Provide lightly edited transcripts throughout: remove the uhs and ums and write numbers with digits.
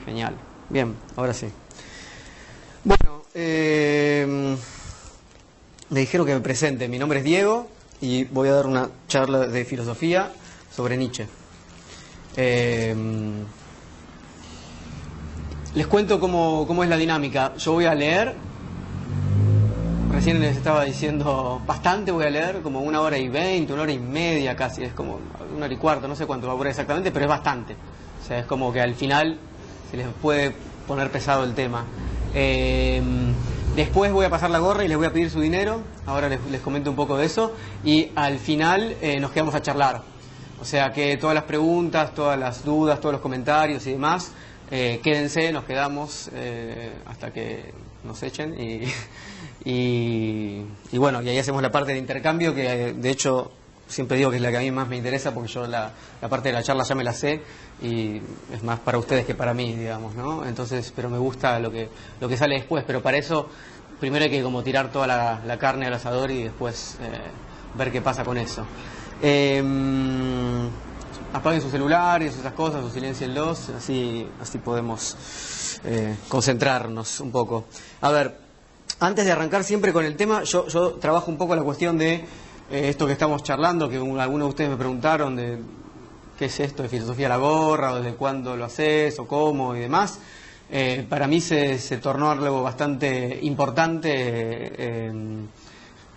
Genial. Bien, ahora sí. Bueno, me dijeron que me presente. Mi nombre es Diego y voy a dar una charla de filosofía sobre Nietzsche. Les cuento cómo es la dinámica. Yo voy a leer. Recién les estaba diciendo bastante, voy a leer, como 1h20, 1h30 casi, es como 1h15, no sé cuánto va a durar exactamente, pero es bastante. O sea, es como que al final se les puede poner pesado el tema. Después voy a pasar la gorra y les voy a pedir su dinero, ahora les comento un poco de eso, y al final nos quedamos a charlar. O sea que todas las preguntas, todas las dudas, todos los comentarios y demás, quédense, nos quedamos hasta que nos echen y bueno, y ahí hacemos la parte de intercambio que de hecho siempre digo que es la que a mí más me interesa porque yo la parte de la charla ya me la sé y es más para ustedes que para mí, digamos, ¿no? Entonces, pero me gusta lo que sale después, pero para eso primero hay que como tirar toda la carne al asador y después ver qué pasa con eso. Apaguen sus celulares, esas cosas, o silencienlos, así podemos concentrarnos un poco. A ver, antes de arrancar siempre con el tema, yo trabajo un poco la cuestión de esto que estamos charlando, que algunos de ustedes me preguntaron de qué es esto de filosofía a la gorra, o desde cuándo lo haces, o cómo y demás. Para mí se tornó algo bastante importante,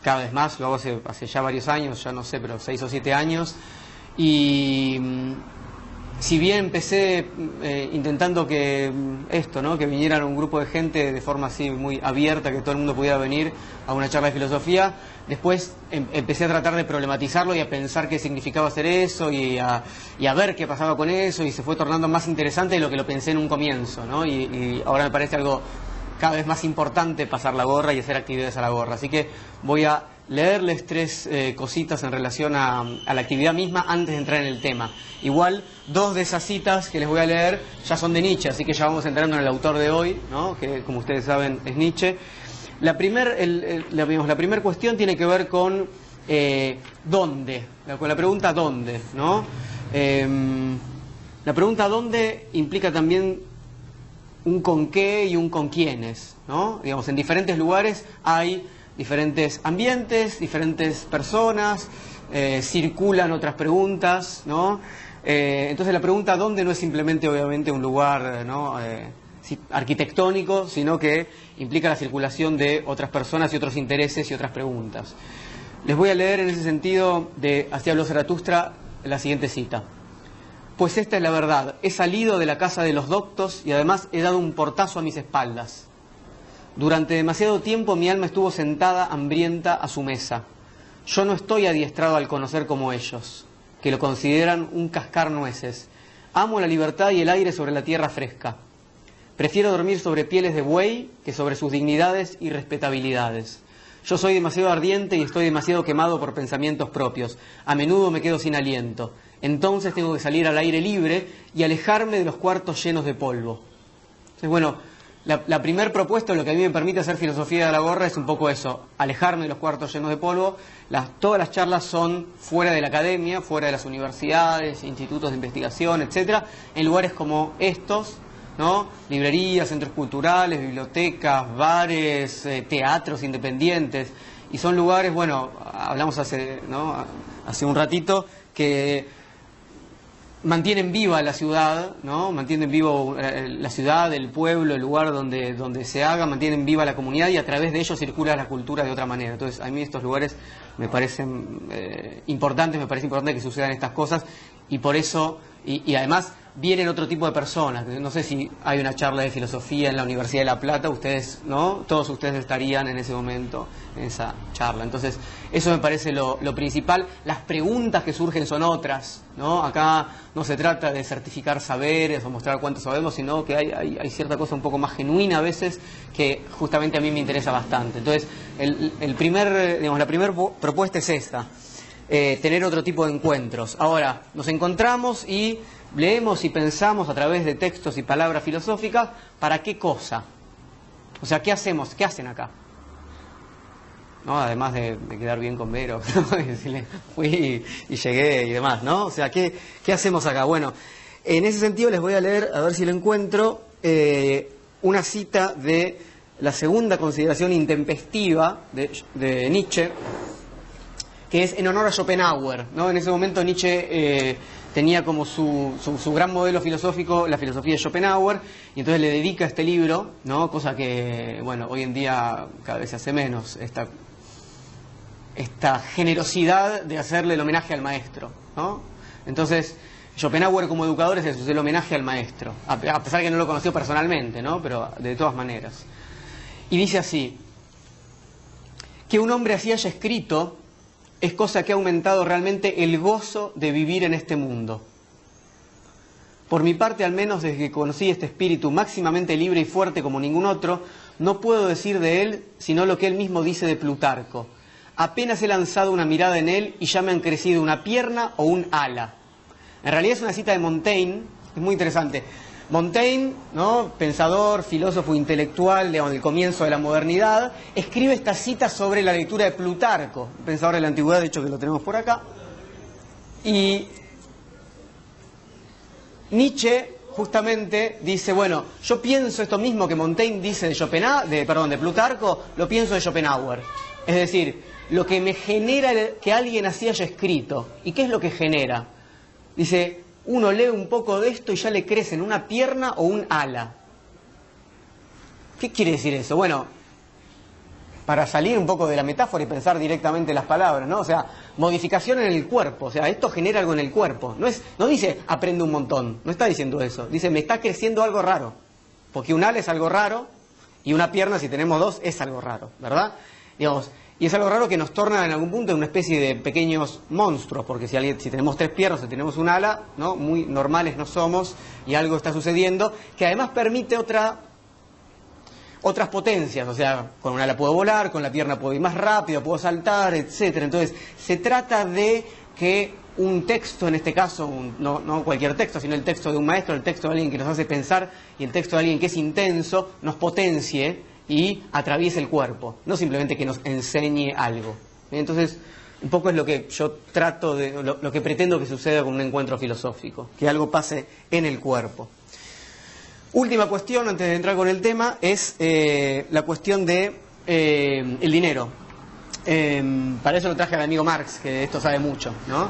cada vez más, lo hago hace ya varios años, ya no sé, pero 6 o 7 años. Y si bien empecé intentando que ¿no? Que vinieran un grupo de gente de forma así muy abierta, que todo el mundo pudiera venir a una charla de filosofía, después empecé a tratar de problematizarlo y a pensar qué significaba hacer eso y a ver qué pasaba con eso, y se fue tornando más interesante de lo que lo pensé en un comienzo, ¿no? Y ahora me parece algo cada vez más importante pasar la gorra y hacer actividades a la gorra. Así que voy a leerles 3 cositas en relación a la actividad misma antes de entrar en el tema. Igual, 2 de esas citas que les voy a leer ya son de Nietzsche, así que ya vamos entrando en el autor de hoy, ¿no? Que como ustedes saben es Nietzsche. La primera cuestión tiene que ver con ¿dónde? Con la pregunta ¿dónde? ¿No? La pregunta ¿dónde? Implica también un con qué y un con quiénes, ¿no? Digamos, en diferentes lugares hay diferentes ambientes, diferentes personas, circulan otras preguntas, ¿no? Entonces la pregunta ¿dónde? No es simplemente obviamente un lugar, ¿no? Arquitectónico, sino que implica la circulación de otras personas y otros intereses y otras preguntas. Les voy a leer en ese sentido de Así habló Zaratustra la siguiente cita. Pues esta es la verdad, he salido de la casa de los doctos y además he dado un portazo a mis espaldas. Durante demasiado tiempo mi alma estuvo sentada, hambrienta, a su mesa. Yo no estoy adiestrado al conocer como ellos, que lo consideran un cascar nueces. Amo la libertad y el aire sobre la tierra fresca. Prefiero dormir sobre pieles de buey que sobre sus dignidades y respetabilidades. Yo soy demasiado ardiente y estoy demasiado quemado por pensamientos propios. A menudo me quedo sin aliento. Entonces tengo que salir al aire libre y alejarme de los cuartos llenos de polvo. Entonces, bueno, la primer propuesta, lo que a mí me permite hacer filosofía de la gorra, es un poco eso, alejarme de los cuartos llenos de polvo. Todas las charlas son fuera de la academia, fuera de las universidades, institutos de investigación, etcétera, en lugares como estos, ¿no? Librerías, centros culturales, bibliotecas, bares, teatros independientes. Y son lugares, bueno, hablamos hace un ratito, que mantienen viva la ciudad, ¿no? Mantienen vivo la ciudad, el pueblo, el lugar donde se haga, mantienen viva la comunidad y a través de ellos circula la cultura de otra manera. Entonces, a mí estos lugares me parecen importantes, me parece importante que sucedan estas cosas y por eso, y además vienen otro tipo de personas. No sé si hay una charla de filosofía en la Universidad de La Plata, ustedes, ¿no? Todos ustedes estarían en ese momento en esa charla. Entonces, eso me parece lo principal. Las preguntas que surgen son otras, ¿no? Acá no se trata de certificar saberes o mostrar cuánto sabemos, sino que hay cierta cosa un poco más genuina a veces que justamente a mí me interesa bastante. Entonces, la primera propuesta es esta, tener otro tipo de encuentros. Ahora, nos encontramos y leemos y pensamos a través de textos y palabras filosóficas, ¿para qué cosa? O sea, ¿qué hacemos? ¿Qué hacen acá? ¿No? Además de quedar bien con Vero, ¿no? Y decirle, fui y llegué y demás, ¿no? O sea, ¿qué hacemos acá? Bueno, en ese sentido les voy a leer, a ver si lo encuentro, una cita de la segunda consideración intempestiva de Nietzsche, que es en honor a Schopenhauer, ¿no? En ese momento Nietzsche tenía como su gran modelo filosófico la filosofía de Schopenhauer, y entonces le dedica este libro, ¿no? Cosa que, bueno, hoy en día cada vez se hace menos, esta generosidad de hacerle el homenaje al maestro, ¿no? Entonces, Schopenhauer como educador es eso, es el homenaje al maestro, a pesar que no lo conoció personalmente, ¿no? Pero de todas maneras. Y dice así: que un hombre así haya escrito es cosa que ha aumentado realmente el gozo de vivir en este mundo. Por mi parte, al menos desde que conocí este espíritu máximamente libre y fuerte como ningún otro, no puedo decir de él sino lo que él mismo dice de Plutarco. Apenas he lanzado una mirada en él y ya me han crecido una pierna o un ala. En realidad es una cita de Montaigne, es muy interesante. Montaigne, ¿no? Pensador, filósofo, intelectual, digamos, del comienzo de la modernidad, escribe esta cita sobre la lectura de Plutarco, pensador de la antigüedad, de hecho que lo tenemos por acá. Y Nietzsche justamente dice, bueno, yo pienso esto mismo que Montaigne dice de Plutarco, lo pienso de Schopenhauer. Es decir, lo que me genera que alguien así haya escrito. ¿Y qué es lo que genera? Dice, uno lee un poco de esto y ya le crecen una pierna o un ala. ¿Qué quiere decir eso? Bueno, para salir un poco de la metáfora y pensar directamente las palabras, ¿no? O sea, modificación en el cuerpo, o sea, esto genera algo en el cuerpo. No dice aprende un montón, no está diciendo eso. Dice me está creciendo algo raro, porque un ala es algo raro y una pierna, si tenemos dos, es algo raro, ¿verdad? Digamos, y es algo raro que nos torna en algún punto en una especie de pequeños monstruos, porque si tenemos tres piernas, si tenemos un ala, ¿no? Muy normales no somos, y algo está sucediendo, que además permite otras potencias, o sea, con un ala puedo volar, con la pierna puedo ir más rápido, puedo saltar, etcétera. Entonces, se trata de que un texto, en este caso, no cualquier texto, sino el texto de un maestro, el texto de alguien que nos hace pensar, y el texto de alguien que es intenso, nos potencie y atraviese el cuerpo, no simplemente que nos enseñe algo. Entonces, un poco es lo que yo trato de, lo que pretendo que suceda con un encuentro filosófico, que algo pase en el cuerpo. Última cuestión, antes de entrar con el tema, es la cuestión de el dinero. Para eso lo traje al amigo Marx, que de esto sabe mucho, ¿no?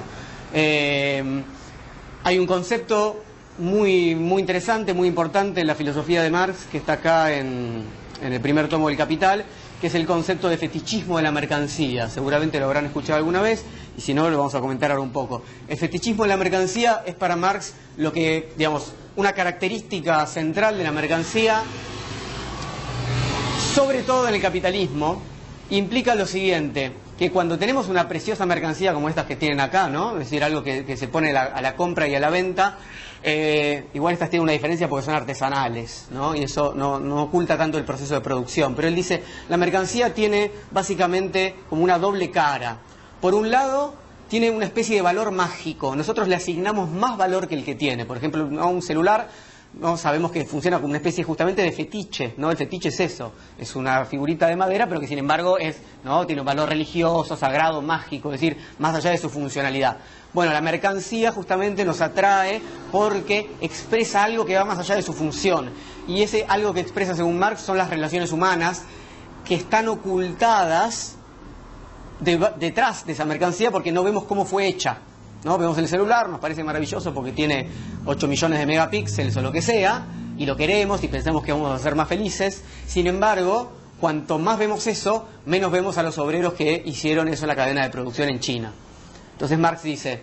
Hay un concepto muy interesante, muy importante en la filosofía de Marx, que está acá en el primer tomo del Capital, que es el concepto de fetichismo de la mercancía. Seguramente lo habrán escuchado alguna vez, y si no, lo vamos a comentar ahora un poco. El fetichismo de la mercancía es para Marx lo que, digamos, una característica central de la mercancía, sobre todo en el capitalismo, implica lo siguiente, que cuando tenemos una preciosa mercancía como estas que tienen acá, ¿no? Es decir, algo que se pone a la compra y a la venta, igual estas tienen una diferencia porque son artesanales, ¿no? Y eso no oculta tanto el proceso de producción. Pero él dice, la mercancía tiene básicamente como una doble cara. Por un lado, tiene una especie de valor mágico. Nosotros le asignamos más valor que el que tiene. Por ejemplo, a un celular, ¿no? Sabemos que funciona como una especie justamente de fetiche, ¿no? El fetiche es eso, es una figurita de madera, pero que sin embargo ¿no? Tiene un valor religioso, sagrado, mágico, es decir, más allá de su funcionalidad. Bueno, la mercancía justamente nos atrae porque expresa algo que va más allá de su función. Y ese algo que expresa, según Marx, son las relaciones humanas que están ocultadas detrás de esa mercancía porque no vemos cómo fue hecha, ¿no? Vemos el celular, nos parece maravilloso porque tiene 8 millones de megapíxeles o lo que sea, y lo queremos y pensamos que vamos a ser más felices. Sin embargo, cuanto más vemos eso, menos vemos a los obreros que hicieron eso en la cadena de producción en China. Entonces Marx dice,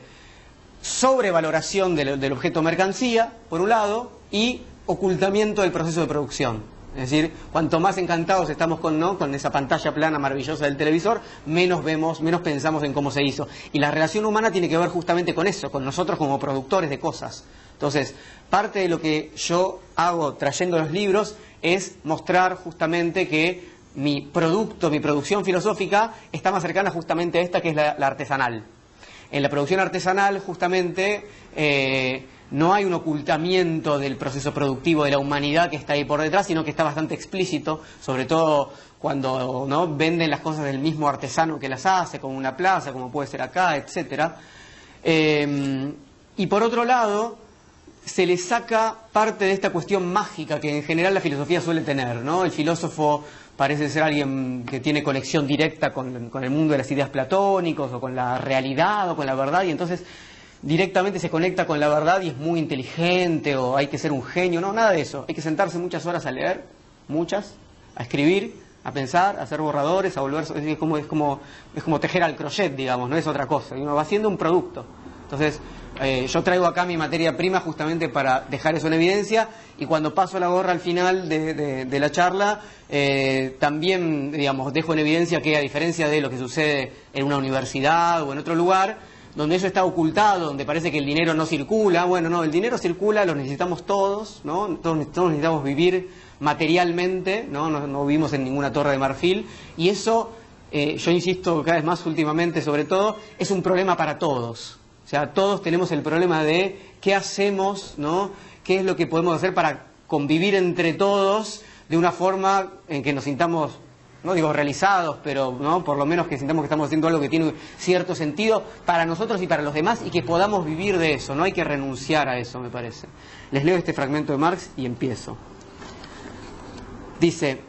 sobrevaloración del objeto mercancía, por un lado, y ocultamiento del proceso de producción. Es decir, cuanto más encantados estamos con esa pantalla plana maravillosa del televisor, menos vemos, menos pensamos en cómo se hizo. Y la relación humana tiene que ver justamente con eso, con nosotros como productores de cosas. Entonces, parte de lo que yo hago trayendo los libros es mostrar justamente que mi producto, mi producción filosófica está más cercana justamente a esta, que es la artesanal. En la producción artesanal, justamente, no hay un ocultamiento del proceso productivo de la humanidad que está ahí por detrás, sino que está bastante explícito, sobre todo cuando, ¿no? Venden las cosas del mismo artesano que las hace, como una plaza, como puede ser acá, etcétera. Y por otro lado, se le saca parte de esta cuestión mágica que en general la filosofía suele tener, ¿no? El filósofo parece ser alguien que tiene conexión directa con el mundo de las ideas platónicos o con la realidad o con la verdad, y entonces directamente se conecta con la verdad y es muy inteligente o hay que ser un genio. No, nada de eso. Hay que sentarse muchas horas a leer, muchas, a escribir, a pensar, a hacer borradores, a volver... Es como tejer al crochet, digamos, no es otra cosa. Y uno va haciendo un producto. Entonces, yo traigo acá mi materia prima justamente para dejar eso en evidencia, y cuando paso la gorra al final de la charla, también, digamos, dejo en evidencia que, a diferencia de lo que sucede en una universidad o en otro lugar, donde eso está ocultado, donde parece que el dinero no circula, bueno, no, el dinero circula, lo necesitamos todos, ¿no? Todos necesitamos vivir materialmente, ¿no? No vivimos en ninguna torre de marfil, y eso, yo insisto cada vez más últimamente sobre todo, es un problema para todos. O sea, todos tenemos el problema de qué hacemos, ¿no? ¿Qué es lo que podemos hacer para convivir entre todos de una forma en que nos sintamos, no digo realizados, pero ¿no? Por lo menos que sintamos que estamos haciendo algo que tiene cierto sentido para nosotros y para los demás, y que podamos vivir de eso? No hay que renunciar a eso, me parece. Les leo este fragmento de Marx y empiezo. Dice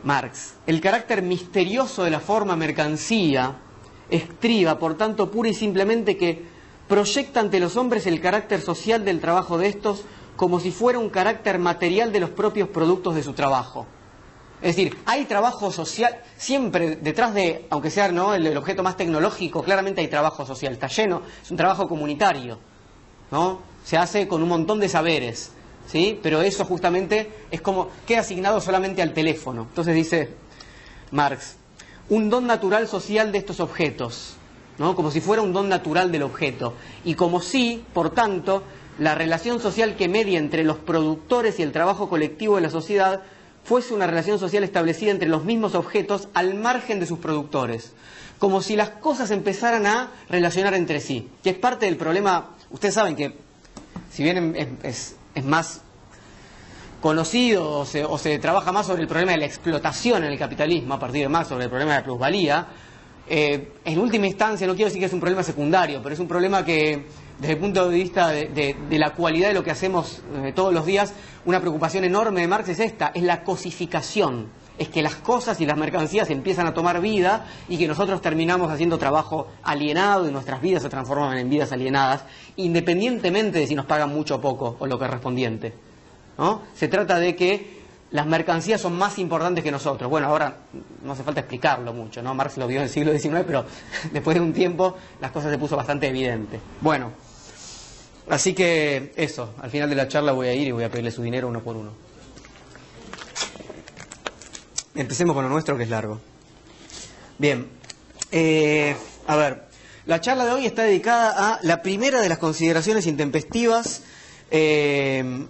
Marx: el carácter misterioso de la forma mercancía estriba, por tanto, pura y simplemente que proyecta ante los hombres el carácter social del trabajo de estos como si fuera un carácter material de los propios productos de su trabajo. Es decir, hay trabajo social, siempre detrás de, aunque sea ¿no? el objeto más tecnológico, claramente hay trabajo social, está lleno, es un trabajo comunitario, ¿no? Se hace con un montón de saberes, ¿sí? Pero eso justamente es como, queda asignado solamente al teléfono. Entonces dice Marx, un don natural social de estos objetos, ¿no? Como si fuera un don natural del objeto, y como si, por tanto, la relación social que media entre los productores y el trabajo colectivo de la sociedad fuese una relación social establecida entre los mismos objetos al margen de sus productores, como si las cosas empezaran a relacionar entre sí, que es parte del problema. Ustedes saben que, si bien es más conocido o se trabaja más sobre el problema de la explotación en el capitalismo, a partir de más sobre el problema de la plusvalía, en última instancia, no quiero decir que es un problema secundario, pero es un problema que, desde el punto de vista de la cualidad de lo que hacemos todos los días, una preocupación enorme de Marx es esta, es la cosificación. Es que las cosas y las mercancías empiezan a tomar vida y que nosotros terminamos haciendo trabajo alienado y nuestras vidas se transforman en vidas alienadas, independientemente de si nos pagan mucho o poco o lo correspondiente, ¿no? Se trata de que las mercancías son más importantes que nosotros. Bueno, ahora no hace falta explicarlo mucho, ¿no? Marx lo vio en el siglo XIX, pero después de un tiempo las cosas se puso bastante evidente. Bueno, así que eso, al final de la charla voy a ir y voy a pedirle su dinero uno por uno. Empecemos con lo nuestro, que es largo. Bien, a ver, la charla de hoy está dedicada a la primera de las consideraciones intempestivas de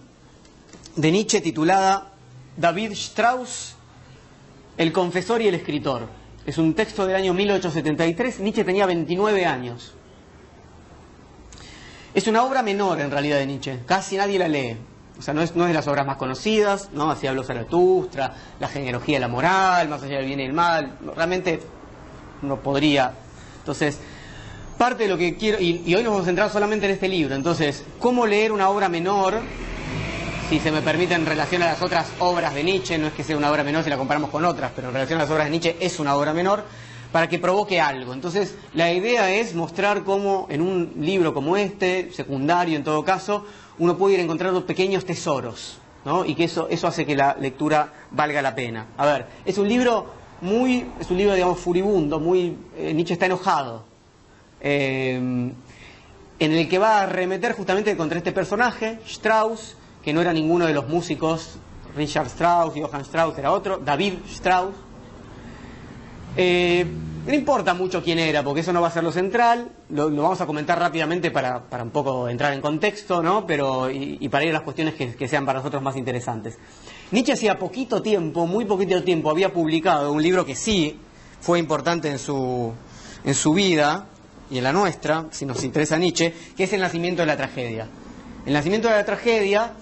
Nietzsche, titulada David Strauss, el confesor y el escritor. Es un texto del año 1873, Nietzsche tenía 29 años. Es una obra menor en realidad de Nietzsche, casi nadie la lee. O sea, no es de las obras más conocidas, ¿no? Así habló Zaratustra, la genealogía de la moral, más allá del bien y el mal, realmente no podría. Entonces, parte de lo que quiero, y hoy nos vamos a centrar solamente en este libro, entonces, ¿cómo leer una obra menor? Si se me permite, en relación a las otras obras de Nietzsche, no es que sea una obra menor si la comparamos con otras, pero en relación a las obras de Nietzsche es una obra menor, para que provoque algo. Entonces, la idea es mostrar cómo en un libro como este, secundario en todo caso, uno puede ir encontrando pequeños tesoros, ¿no? Y que eso hace que la lectura valga la pena. A ver, es un libro digamos furibundo, Nietzsche está enojado, en el que va a arremeter justamente contra este personaje, Strauss, que no era ninguno de los músicos, Richard Strauss, Johann Strauss, era otro, David Strauss. No importa mucho quién era, porque eso no va a ser lo central, lo vamos a comentar rápidamente para un poco entrar en contexto, ¿no? Pero, y para ir a las cuestiones que sean para nosotros más interesantes. Nietzsche hacía poquito tiempo, muy poquito tiempo, había publicado un libro que sí fue importante en su vida, y en la nuestra, si nos interesa Nietzsche, que es El nacimiento de la tragedia. El nacimiento de la tragedia,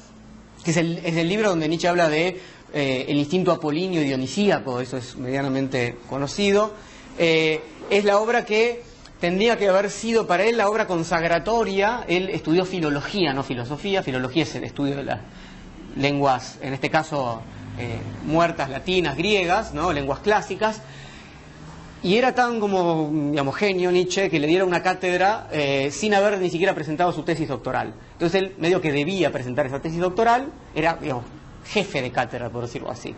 que es el libro donde Nietzsche habla de el instinto apolíneo y dionisíaco, eso es medianamente conocido. Es la obra que tendría que haber sido para él la obra consagratoria. Él estudió filología, no filosofía. Filología es el estudio de las lenguas, en este caso muertas, latinas, griegas, ¿no? Lenguas clásicas. Y era tan como, digamos, genio Nietzsche, que le diera una cátedra sin haber ni siquiera presentado su tesis doctoral. Entonces él medio que debía presentar esa tesis doctoral, era, digamos, jefe de cátedra, por decirlo así,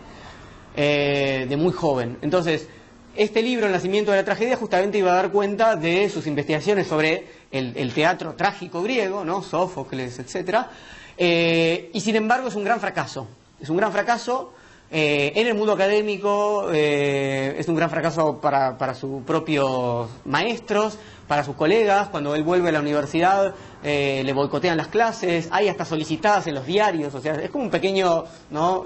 de muy joven. Entonces, este libro, El nacimiento de la tragedia, justamente iba a dar cuenta de sus investigaciones sobre el teatro trágico griego, ¿no? Sófocles, etc. Y sin embargo es un gran fracaso. Es un gran fracaso en el mundo académico, es un gran fracaso para sus propios maestros, para sus colegas. Cuando él vuelve a la universidad le boicotean las clases, hay hasta solicitadas en los diarios, o sea, es como un pequeño, ¿no?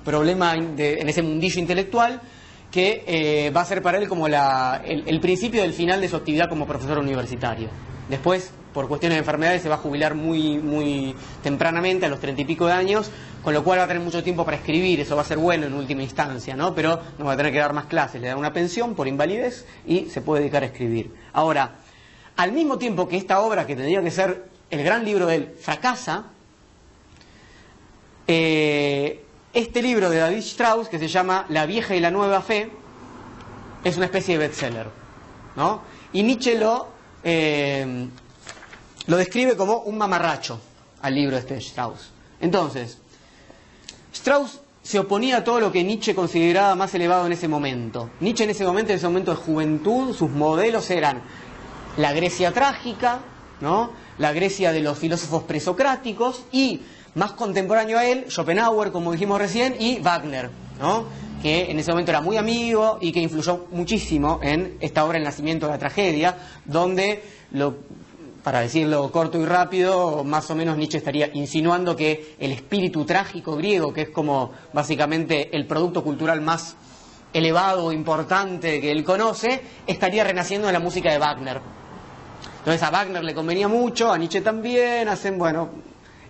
problema en ese mundillo intelectual que va a ser para él como el principio del final de su actividad como profesor universitario. Después, por cuestiones de enfermedades, se va a jubilar muy tempranamente, a los 30 y pico de años, con lo cual va a tener mucho tiempo para escribir. Eso va a ser bueno en última instancia, ¿no? Pero no va a tener que dar más clases, le da una pensión por invalidez y se puede dedicar a escribir. Ahora, al mismo tiempo que esta obra, que tendría que ser el gran libro de él, fracasa, este libro de David Strauss, que se llama La vieja y la nueva fe, es una especie de bestseller, ¿no? Y Nietzsche lo describe como un mamarracho al libro de Strauss. Entonces, Strauss se oponía a todo lo que Nietzsche consideraba más elevado en ese momento. Nietzsche en ese momento de juventud, sus modelos eran la Grecia trágica, ¿no? La Grecia de los filósofos presocráticos, y más contemporáneo a él, Schopenhauer, como dijimos recién, y Wagner, ¿no? Que en ese momento era muy amigo y que influyó muchísimo en esta obra El nacimiento de la tragedia, donde, para decirlo corto y rápido, más o menos Nietzsche estaría insinuando que el espíritu trágico griego, que es como básicamente el producto cultural más elevado o importante que él conoce, estaría renaciendo en la música de Wagner. Entonces a Wagner le convenía mucho, a Nietzsche también,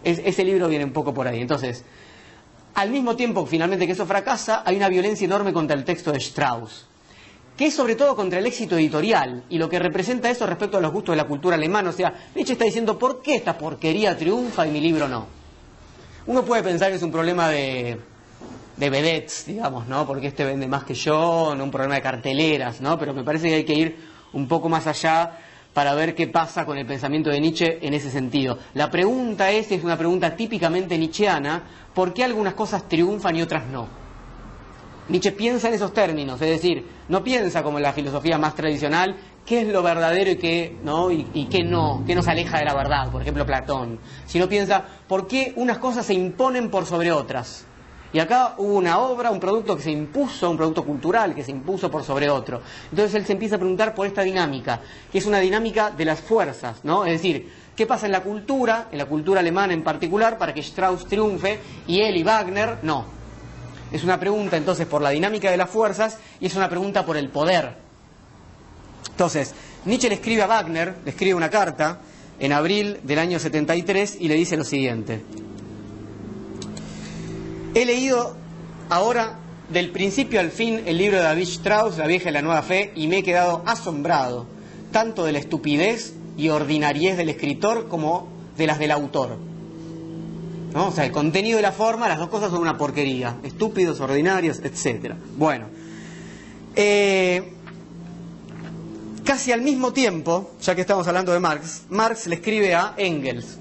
ese libro viene un poco por ahí. Entonces, al mismo tiempo finalmente que eso fracasa, hay una violencia enorme contra el texto de Strauss, que es sobre todo contra el éxito editorial y lo que representa eso respecto a los gustos de la cultura alemana. O sea, Nietzsche está diciendo, ¿por qué esta porquería triunfa y mi libro no? Uno puede pensar que es un problema de vedettes, digamos, ¿no? Porque este vende más que yo, no un problema de carteleras, ¿no? Pero me parece que hay que ir un poco más allá para ver qué pasa con el pensamiento de Nietzsche en ese sentido. La pregunta es una pregunta típicamente nietzscheana: ¿por qué algunas cosas triunfan y otras no? Nietzsche piensa en esos términos, es decir, no piensa como en la filosofía más tradicional, qué es lo verdadero y qué no, qué nos aleja de la verdad, por ejemplo Platón, sino piensa, ¿por qué unas cosas se imponen por sobre otras? Y acá hubo una obra, un producto que se impuso, un producto cultural que se impuso por sobre otro. Entonces él se empieza a preguntar por esta dinámica, que es una dinámica de las fuerzas, ¿no? Es decir, ¿qué pasa en la cultura alemana en particular, para que Strauss triunfe y él y Wagner no? Es una pregunta entonces por la dinámica de las fuerzas y es una pregunta por el poder. Entonces, Nietzsche le escribe a Wagner, le escribe una carta en abril del año 73 y le dice lo siguiente: he leído ahora del principio al fin el libro de David Strauss, La vieja y la nueva fe, y me he quedado asombrado tanto de la estupidez y ordinariez del escritor como de las del autor, ¿no? O sea, el contenido y la forma, las dos cosas son una porquería, estúpidos, ordinarios, etc. Bueno, casi al mismo tiempo, ya que estamos hablando de Marx le escribe a Engels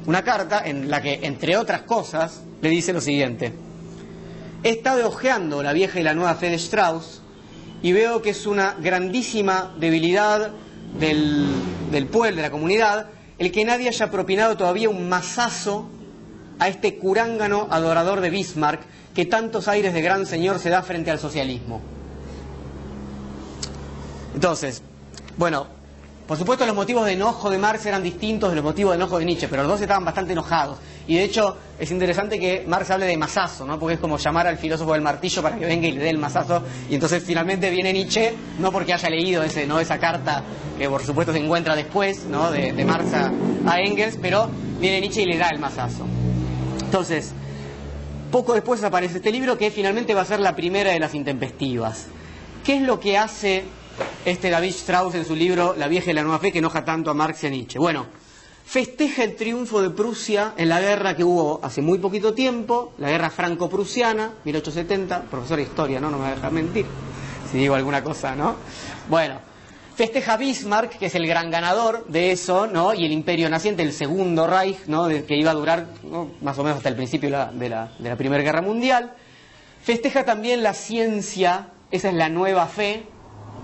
una carta en la que, entre otras cosas, le dice lo siguiente: he estado hojeando La vieja y la nueva fe de Strauss y veo que es una grandísima debilidad del pueblo, de la comunidad, el que nadie haya propinado todavía un mazazo a este curángano adorador de Bismarck que tantos aires de gran señor se da frente al socialismo. Entonces, bueno, por supuesto los motivos de enojo de Marx eran distintos de los motivos de enojo de Nietzsche, pero los dos estaban bastante enojados. Y de hecho es interesante que Marx hable de mazazo, ¿no? Porque es como llamar al filósofo del martillo para que venga y le dé el mazazo. Y entonces finalmente viene Nietzsche, no porque haya leído esa carta que por supuesto se encuentra después, ¿no? de Marx a Engels, pero viene Nietzsche y le da el mazazo. Entonces, poco después aparece este libro que finalmente va a ser la primera de las intempestivas. ¿Qué es lo que hace David Strauss en su libro La vieja y la nueva fe, que enoja tanto a Marx y a Nietzsche. Bueno, festeja el triunfo de Prusia en la guerra que hubo hace muy poquito tiempo, la guerra franco-prusiana, 1870, profesor de historia, ¿no? No me va a dejar mentir, si digo alguna cosa, ¿no? Bueno, festeja Bismarck, que es el gran ganador de eso, ¿no? Y el imperio naciente, el segundo Reich, ¿no? Que iba a durar, ¿no?, más o menos hasta el principio de la Primera Guerra Mundial. Festeja también la ciencia, esa es la nueva fe,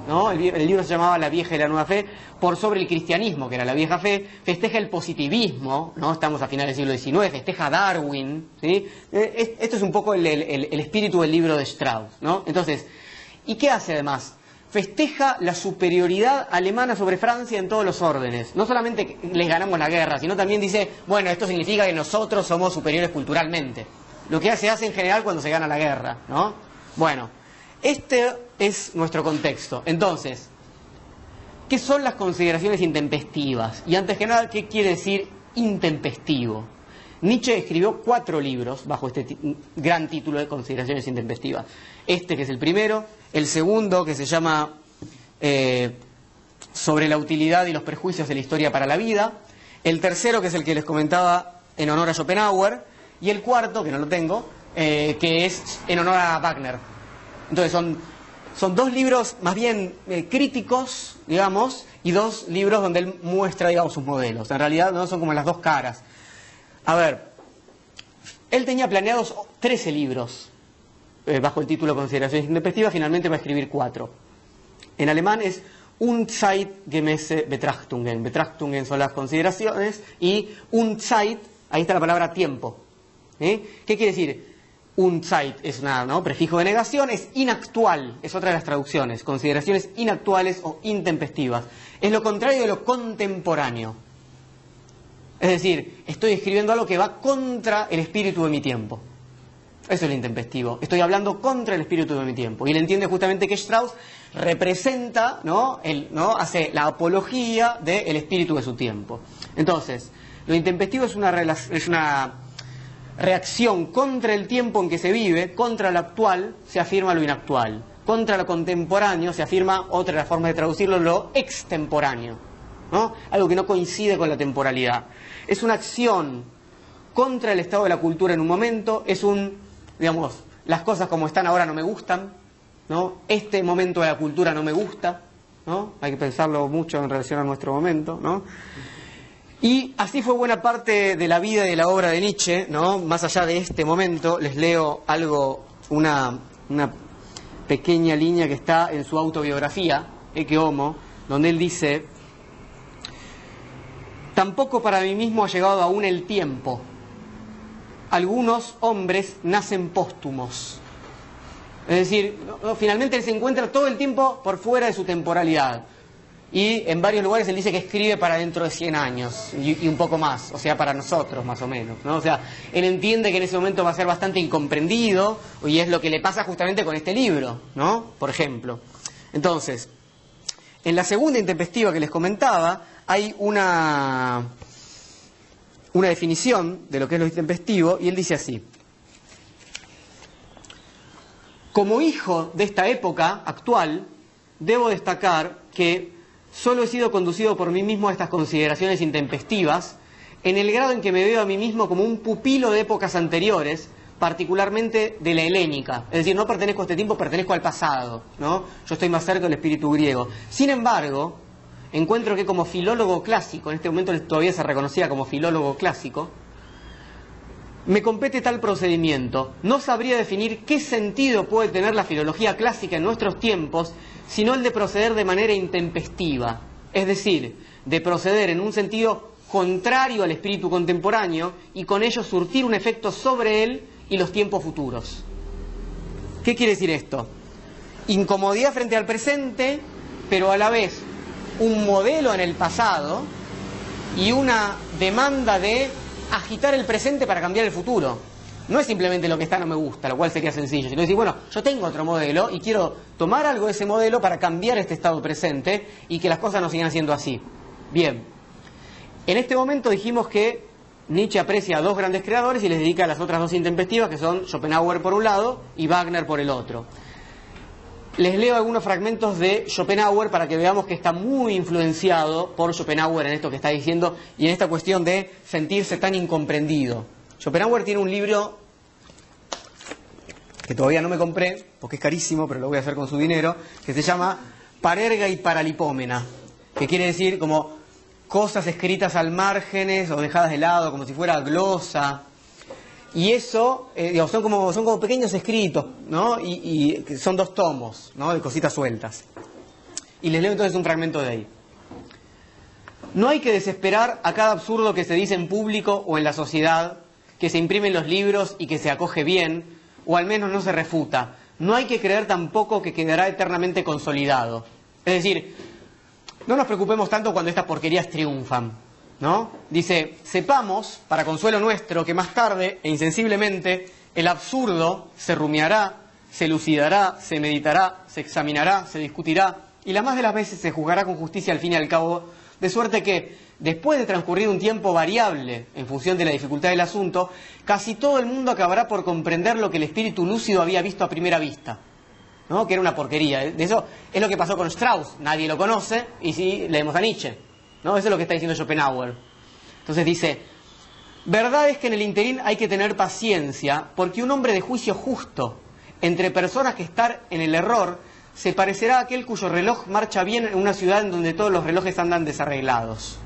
¿no? El libro se llamaba La vieja y la nueva fe, por sobre el cristianismo, que era la vieja fe. Festeja el positivismo, ¿no? Estamos a finales del siglo XIX, festeja Darwin, ¿sí? Esto es un poco el espíritu del libro de Strauss, ¿no? Entonces, ¿y qué hace además? Festeja la superioridad alemana sobre Francia en todos los órdenes. No solamente les ganamos la guerra, sino también dice, bueno, esto significa que nosotros somos superiores culturalmente. Lo que se hace en general cuando se gana la guerra, ¿no? Bueno, este es nuestro contexto. Entonces, ¿qué son las consideraciones intempestivas? Y antes que nada, ¿qué quiere decir intempestivo? Nietzsche escribió 4 libros bajo este gran título de consideraciones intempestivas. Este, que es el primero, el segundo, que se llama Sobre la utilidad y los prejuicios de la historia para la vida, el tercero, que es el que les comentaba en honor a Schopenhauer, y el cuarto, que no lo tengo, que es en honor a Wagner. Entonces son 2 libros más bien críticos, digamos, y 2 libros donde él muestra, digamos, sus modelos. En realidad no son como las 2 caras. A ver, él tenía planeados 13 libros bajo el título de Consideraciones Intempestivas, finalmente va a escribir 4. En alemán es Unzeitgemäße Betrachtungen. Betrachtungen son las consideraciones y Unzeit, ahí está la palabra tiempo. ¿Qué quiere decir? Unzeit es un prefijo de negación, es inactual, es otra de las traducciones. Consideraciones inactuales o intempestivas. Es lo contrario de lo contemporáneo. Es decir, estoy escribiendo algo que va contra el espíritu de mi tiempo. Eso es lo intempestivo. Estoy hablando contra el espíritu de mi tiempo. Y él entiende justamente que Strauss representa, hace la apología del espíritu de su tiempo. Entonces, lo intempestivo es una reacción contra el tiempo en que se vive, contra lo actual se afirma lo inactual. Contra lo contemporáneo se afirma, otra de las formas de traducirlo, lo extemporáneo, ¿no? Algo que no coincide con la temporalidad. Es una acción contra el estado de la cultura en un momento, es las cosas como están ahora no me gustan, ¿no? Este momento de la cultura no me gusta, ¿no? Hay que pensarlo mucho en relación a nuestro momento, ¿no? Y así fue buena parte de la vida y de la obra de Nietzsche, ¿no? Más allá de este momento, les leo una pequeña línea que está en su autobiografía, Ecce Homo, donde él dice: tampoco para mí mismo ha llegado aún el tiempo. Algunos hombres nacen póstumos. Es decir, finalmente él se encuentra todo el tiempo por fuera de su temporalidad. Y en varios lugares él dice que escribe para dentro de 100 años y un poco más, o sea, para nosotros más o menos, ¿no? O sea, él entiende que en ese momento va a ser bastante incomprendido, y es lo que le pasa justamente con este libro, ¿no? Por ejemplo. Entonces, en la segunda intempestiva que les comentaba, hay una definición de lo que es lo intempestivo, y él dice así: como hijo de esta época actual, debo destacar que solo he sido conducido por mí mismo a estas consideraciones intempestivas, en el grado en que me veo a mí mismo como un pupilo de épocas anteriores, particularmente de la helénica. Es decir, no pertenezco a este tiempo, pertenezco al pasado, ¿no? Yo estoy más cerca del espíritu griego. Sin embargo, encuentro que como filólogo clásico, en este momento él todavía se reconocía como filólogo clásico, me compete tal procedimiento. No sabría definir qué sentido puede tener la filología clásica en nuestros tiempos, sino el de proceder de manera intempestiva, es decir, de proceder en un sentido contrario al espíritu contemporáneo y con ello surtir un efecto sobre él y los tiempos futuros. ¿Qué quiere decir esto? Incomodidad frente al presente, pero a la vez un modelo en el pasado y una demanda de agitar el presente para cambiar el futuro. No es simplemente lo que está no me gusta, lo cual sería sencillo, sino decir, bueno, yo tengo otro modelo y quiero tomar algo de ese modelo para cambiar este estado presente y que las cosas no sigan siendo así. Bien, en este momento dijimos que Nietzsche aprecia a 2 grandes creadores y les dedica a las otras 2 intempestivas, que son Schopenhauer por un lado y Wagner por el otro. Les leo algunos fragmentos de Schopenhauer para que veamos que está muy influenciado por Schopenhauer en esto que está diciendo y en esta cuestión de sentirse tan incomprendido. Schopenhauer tiene un libro que todavía no me compré, porque es carísimo, pero lo voy a hacer con su dinero, que se llama Parerga y Paralipómena, que quiere decir como cosas escritas al márgenes o dejadas de lado, como si fuera glosa. Y eso, digamos, son como pequeños escritos, ¿no? Y son 2 tomos, ¿no? De cositas sueltas. Y les leo entonces un fragmento de ahí. No hay que desesperar a cada absurdo que se dice en público o en la sociedad, que se imprime en los libros y que se acoge bien, o al menos no se refuta. No hay que creer tampoco que quedará eternamente consolidado. Es decir, no nos preocupemos tanto cuando estas porquerías triunfan, ¿no? Dice, sepamos, para consuelo nuestro, que más tarde e insensiblemente el absurdo se rumiará, se elucidará, se meditará, se examinará, se discutirá y la más de las veces se juzgará con justicia al fin y al cabo, de suerte que, después de transcurrir un tiempo variable en función de la dificultad del asunto, casi todo el mundo acabará por comprender lo que el espíritu lúcido había visto a primera vista, ¿no? Que era una porquería. De eso es lo que pasó con Strauss, nadie lo conoce y sí leemos a Nietzsche, ¿no? Eso es lo que está diciendo Schopenhauer. Entonces dice, verdad es que en el interín hay que tener paciencia, porque un hombre de juicio justo entre personas que están en el error se parecerá a aquel cuyo reloj marcha bien en una ciudad en donde todos los relojes andan desarreglados.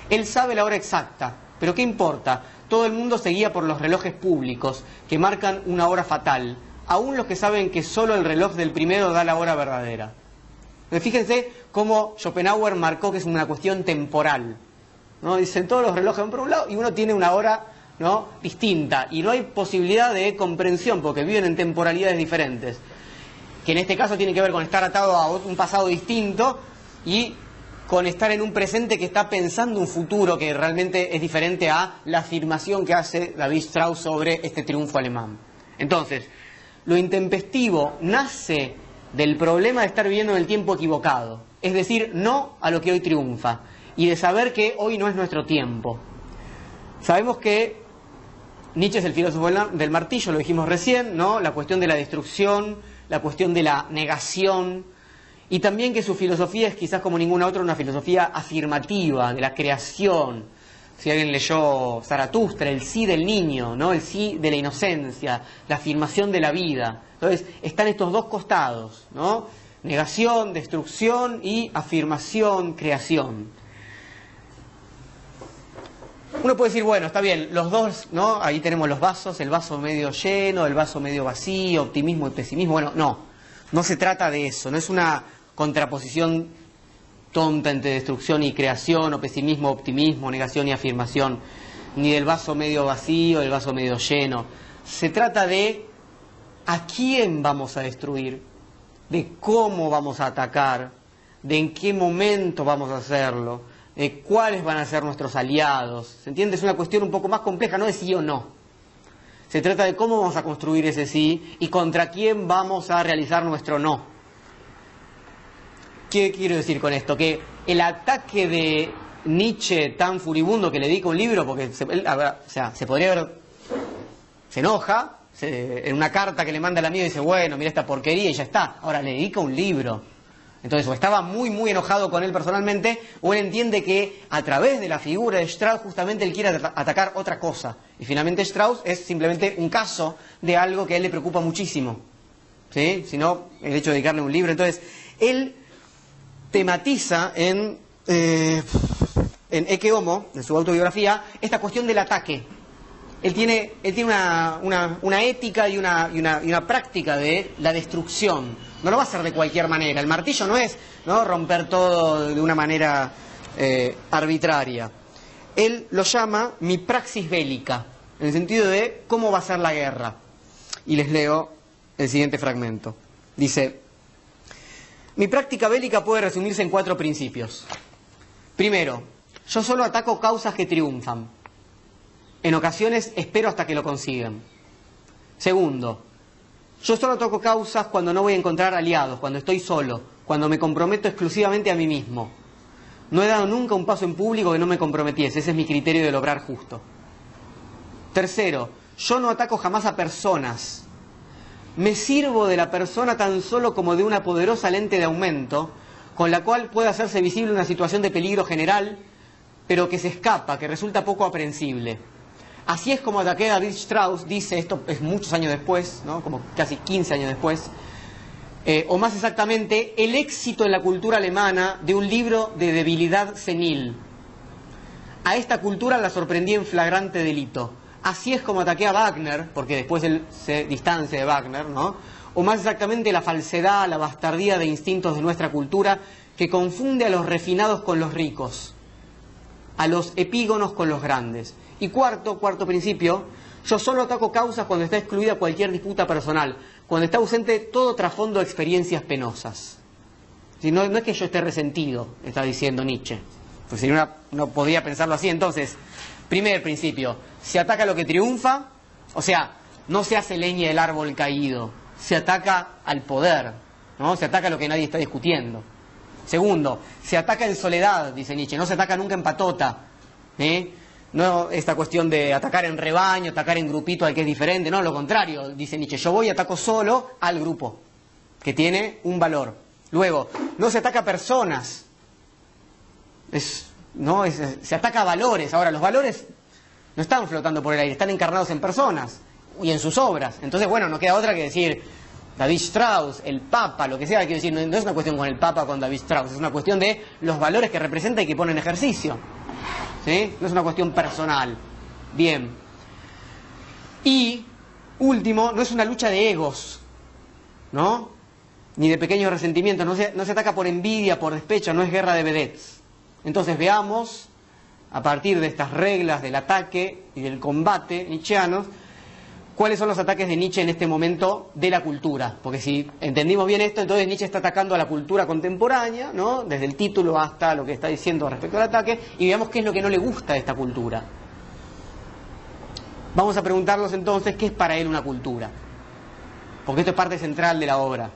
Él sabe la hora exacta, pero ¿qué importa? Todo el mundo se guía por los relojes públicos que marcan una hora fatal, aun los que saben que solo el reloj del primero da la hora verdadera. Fíjense cómo Schopenhauer marcó que es una cuestión temporal, ¿no? Dicen todos los relojes van por un lado y uno tiene una hora, ¿no?, distinta y no hay posibilidad de comprensión porque viven en temporalidades diferentes, que en este caso tiene que ver con estar atado a un pasado distinto y con estar en un presente que está pensando un futuro que realmente es diferente a la afirmación que hace David Strauss sobre este triunfo alemán. Entonces, lo intempestivo nace del problema de estar viviendo en el tiempo equivocado, es decir, no a lo que hoy triunfa, y de saber que hoy no es nuestro tiempo. Sabemos que Nietzsche es el filósofo del martillo, lo dijimos recién, ¿no? La cuestión de la destrucción, la cuestión de la negación, y también que su filosofía es quizás como ninguna otra una filosofía afirmativa, de la creación. Si alguien leyó Zaratustra, el sí del niño, ¿no? El sí de la inocencia, la afirmación de la vida. Entonces, están estos 2 costados, ¿no? Negación, destrucción y afirmación, creación. Uno puede decir, bueno, está bien, los dos, ¿no? Ahí tenemos los vasos, el vaso medio lleno, el vaso medio vacío, optimismo y pesimismo. Bueno, no se trata de eso, no es una contraposición tonta entre destrucción y creación, o pesimismo, optimismo, negación y afirmación, ni del vaso medio vacío, del vaso medio lleno. Se trata de a quién vamos a destruir, de cómo vamos a atacar, de en qué momento vamos a hacerlo, de cuáles van a ser nuestros aliados. ¿Se entiende? Es una cuestión un poco más compleja, no de sí o no. Se trata de cómo vamos a construir ese sí y contra quién vamos a realizar nuestro no. ¿Qué quiero decir con esto? Que el ataque de Nietzsche tan furibundo que le dedica un libro, porque se podría haber... Se enoja, en una carta que le manda al amigo dice, bueno, mira esta porquería y ya está. Ahora le dedica un libro. Entonces, o estaba muy, muy enojado con él personalmente, o él entiende que a través de la figura de Strauss justamente él quiere atacar otra cosa. Y finalmente Strauss es simplemente un caso de algo que a él le preocupa muchísimo, ¿sí? Si no, el hecho de dedicarle un libro. Entonces, él tematiza en Ecce Homo, en su autobiografía, esta cuestión del ataque. Él tiene una ética y una práctica de la destrucción. No lo va a hacer de cualquier manera. El martillo no es, ¿no?, romper todo de una manera arbitraria. Él lo llama mi praxis bélica, en el sentido de cómo va a ser la guerra. Y les leo el siguiente fragmento. Dice, mi práctica bélica puede resumirse en 4 principios. Primero, yo solo ataco causas que triunfan. En ocasiones espero hasta que lo consigan. Segundo, yo solo toco causas cuando no voy a encontrar aliados, cuando estoy solo, cuando me comprometo exclusivamente a mí mismo. No he dado nunca un paso en público que no me comprometiese, ese es mi criterio de lograr justo. Tercero, yo no ataco jamás a personas. me sirvo de la persona tan solo como de una poderosa lente de aumento, con la cual puede hacerse visible una situación de peligro general, pero que se escapa, que resulta poco aprehensible. Así es como ataqué a David Strauss, dice, esto es muchos años después, ¿no? Como casi 15 años después, o más exactamente, el éxito en la cultura alemana de un libro de debilidad senil. A esta cultura la sorprendí en flagrante delito. Así es como ataqué a Wagner, porque después él se distancia de Wagner, ¿no? O más exactamente la falsedad, la bastardía de instintos de nuestra cultura que confunde a los refinados con los ricos, a los epígonos con los grandes. Y cuarto principio, yo solo ataco causas cuando está excluida cualquier disputa personal, cuando está ausente todo trasfondo de experiencias penosas. Si no, no es que yo esté resentido, está diciendo Nietzsche, pues si no podría pensarlo así. Entonces, primer principio, se ataca lo que triunfa, o sea, no se hace leña del árbol caído, se ataca al poder, ¿no? Se ataca lo que nadie está discutiendo. Segundo, se ataca en soledad, dice Nietzsche, no se ataca nunca en patota, no esta cuestión de atacar en rebaño, atacar en grupito al que es diferente, no, lo contrario, dice Nietzsche, yo voy y ataco solo al grupo, que tiene un valor. Luego, no se ataca a personas, se ataca a valores. Ahora, los valores no están flotando por el aire, están encarnados en personas y en sus obras. Entonces, bueno, no queda otra que decir David Strauss, el Papa, lo que sea. Quiero decir, no es una cuestión con el Papa, con David Strauss, es una cuestión de los valores que representa y que pone en ejercicio, ¿sí? No es una cuestión personal. Bien. Y, último, no es una lucha de egos, ¿no? Ni de pequeños resentimientos, no se ataca por envidia, por despecho, no es guerra de vedettes. Entonces veamos, a partir de estas reglas del ataque y del combate nietzscheanos, cuáles son los ataques de Nietzsche en este momento de la cultura. Porque si entendimos bien esto, entonces Nietzsche está atacando a la cultura contemporánea, ¿no? Desde el título hasta lo que está diciendo respecto al ataque, y veamos qué es lo que no le gusta de esta cultura. Vamos a preguntarnos entonces qué es para él una cultura, porque esto es parte central de la obra.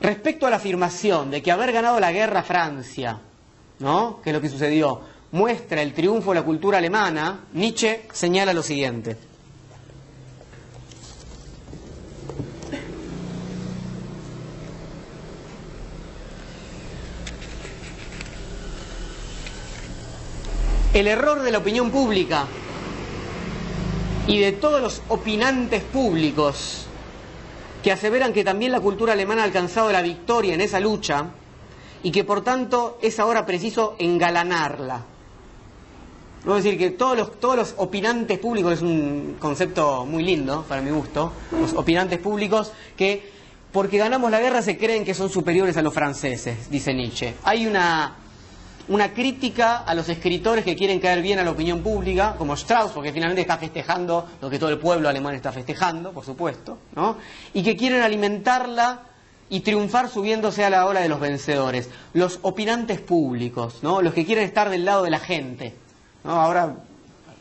Respecto a la afirmación de que haber ganado la guerra a Francia, ¿no?, que es lo que sucedió, muestra el triunfo de la cultura alemana, Nietzsche señala lo siguiente. El error de la opinión pública y de todos los opinantes públicos que aseveran que también la cultura alemana ha alcanzado la victoria en esa lucha y que por tanto es ahora preciso engalanarla. Es decir, que todos los opinantes públicos, es un concepto muy lindo para mi gusto, los opinantes públicos que porque ganamos la guerra se creen que son superiores a los franceses, dice Nietzsche. Hay una crítica a los escritores que quieren caer bien a la opinión pública, como Strauss, porque finalmente está festejando lo que todo el pueblo alemán está festejando, por supuesto, ¿no? Y que quieren alimentarla y triunfar subiéndose a la ola de los vencedores. Los opinantes públicos, ¿no? Los que quieren estar del lado de la gente, ¿no? Ahora,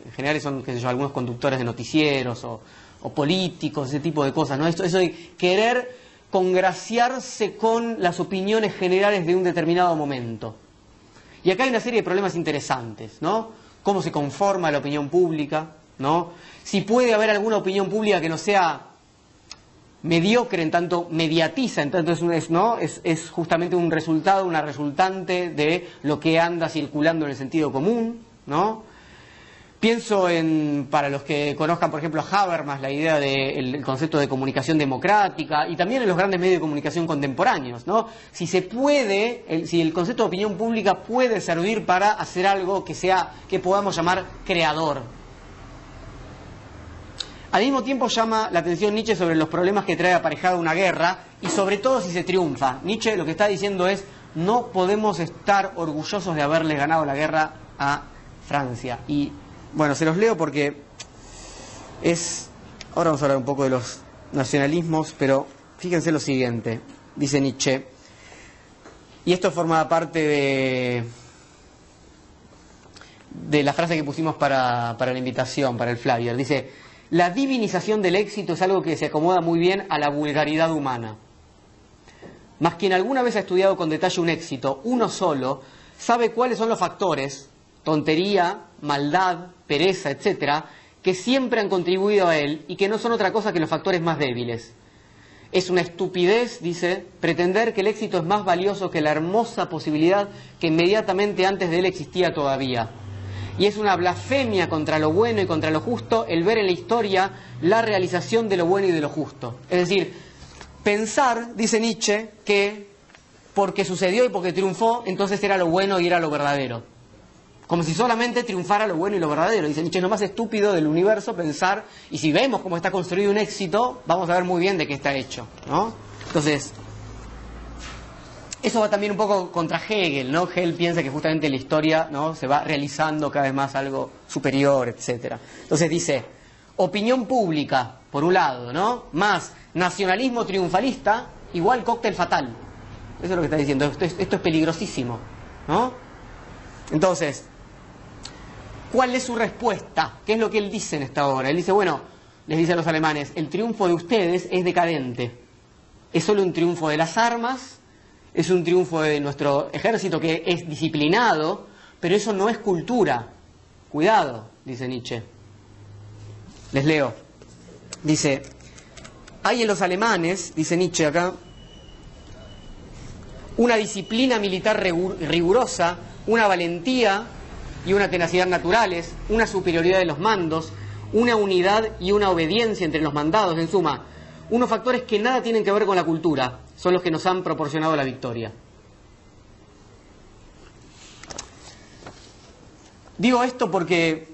en general son, qué sé yo, algunos conductores de noticieros o políticos, ese tipo de cosas, ¿no? Eso de querer congraciarse con las opiniones generales de un determinado momento. Y acá hay una serie de problemas interesantes, ¿no? Cómo se conforma la opinión pública, ¿no? Si puede haber alguna opinión pública que no sea mediocre, en tanto mediatiza, en tanto es justamente un resultado, una resultante de lo que anda circulando en el sentido común, ¿no? Pienso para los que conozcan, por ejemplo, a Habermas, la idea del concepto de comunicación democrática, y también en los grandes medios de comunicación contemporáneos, ¿no? Si se puede, si el concepto de opinión pública puede servir para hacer algo que podamos llamar creador. Al mismo tiempo llama la atención Nietzsche sobre los problemas que trae aparejada una guerra, y sobre todo si se triunfa. Nietzsche lo que está diciendo es, no podemos estar orgullosos de haberle ganado la guerra a Francia. Y bueno, se los leo porque ahora vamos a hablar un poco de los nacionalismos, pero fíjense lo siguiente, dice Nietzsche, y esto forma parte de la frase que pusimos para la invitación, para el flyer. Dice, la divinización del éxito es algo que se acomoda muy bien a la vulgaridad humana. Mas quien alguna vez ha estudiado con detalle un éxito, uno solo, sabe cuáles son los factores, tontería, maldad, pereza, etcétera, que siempre han contribuido a él y que no son otra cosa que los factores más débiles. Es una estupidez, dice, pretender que el éxito es más valioso que la hermosa posibilidad que inmediatamente antes de él existía todavía. Y es una blasfemia contra lo bueno y contra lo justo el ver en la historia la realización de lo bueno y de lo justo. Es decir, pensar, dice Nietzsche, que porque sucedió y porque triunfó, entonces era lo bueno y era lo verdadero. Como si solamente triunfara lo bueno y lo verdadero. Dice Nietzsche, es lo más estúpido del universo pensar, y si vemos cómo está construido un éxito, vamos a ver muy bien de qué está hecho, ¿no? Entonces, eso va también un poco contra Hegel, ¿no? Hegel piensa que justamente la historia, ¿no?, se va realizando cada vez más algo superior, etcétera. Entonces dice, opinión pública, por un lado, ¿no?, más nacionalismo triunfalista, igual cóctel fatal. Eso es lo que está diciendo, esto es peligrosísimo, ¿no? Entonces, ¿cuál es su respuesta? ¿Qué es lo que él dice en esta obra? Él dice, bueno, les dice a los alemanes, el triunfo de ustedes es decadente. Es solo un triunfo de las armas, es un triunfo de nuestro ejército que es disciplinado, pero eso no es cultura. Cuidado, dice Nietzsche. Les leo. Dice, hay en los alemanes, dice Nietzsche acá, una disciplina militar rigurosa, una valentía y una tenacidad naturales, una superioridad de los mandos, una unidad y una obediencia entre los mandados, en suma, unos factores que nada tienen que ver con la cultura, son los que nos han proporcionado la victoria. Digo esto porque,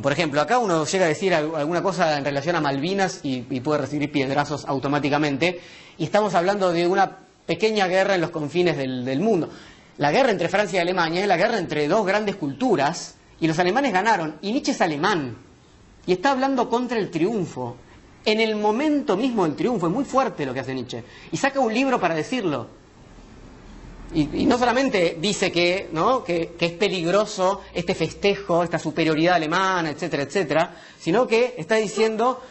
por ejemplo, acá uno llega a decir alguna cosa en relación a Malvinas y puede recibir piedrazos automáticamente, y estamos hablando de una pequeña guerra en los confines del mundo. La guerra entre Francia y Alemania es la guerra entre dos grandes culturas, y los alemanes ganaron, y Nietzsche es alemán, y está hablando contra el triunfo. En el momento mismo del triunfo, es muy fuerte lo que hace Nietzsche, y saca un libro para decirlo. Y no solamente dice que, ¿no?, que es peligroso este festejo, esta superioridad alemana, etcétera, etcétera, sino que está diciendo,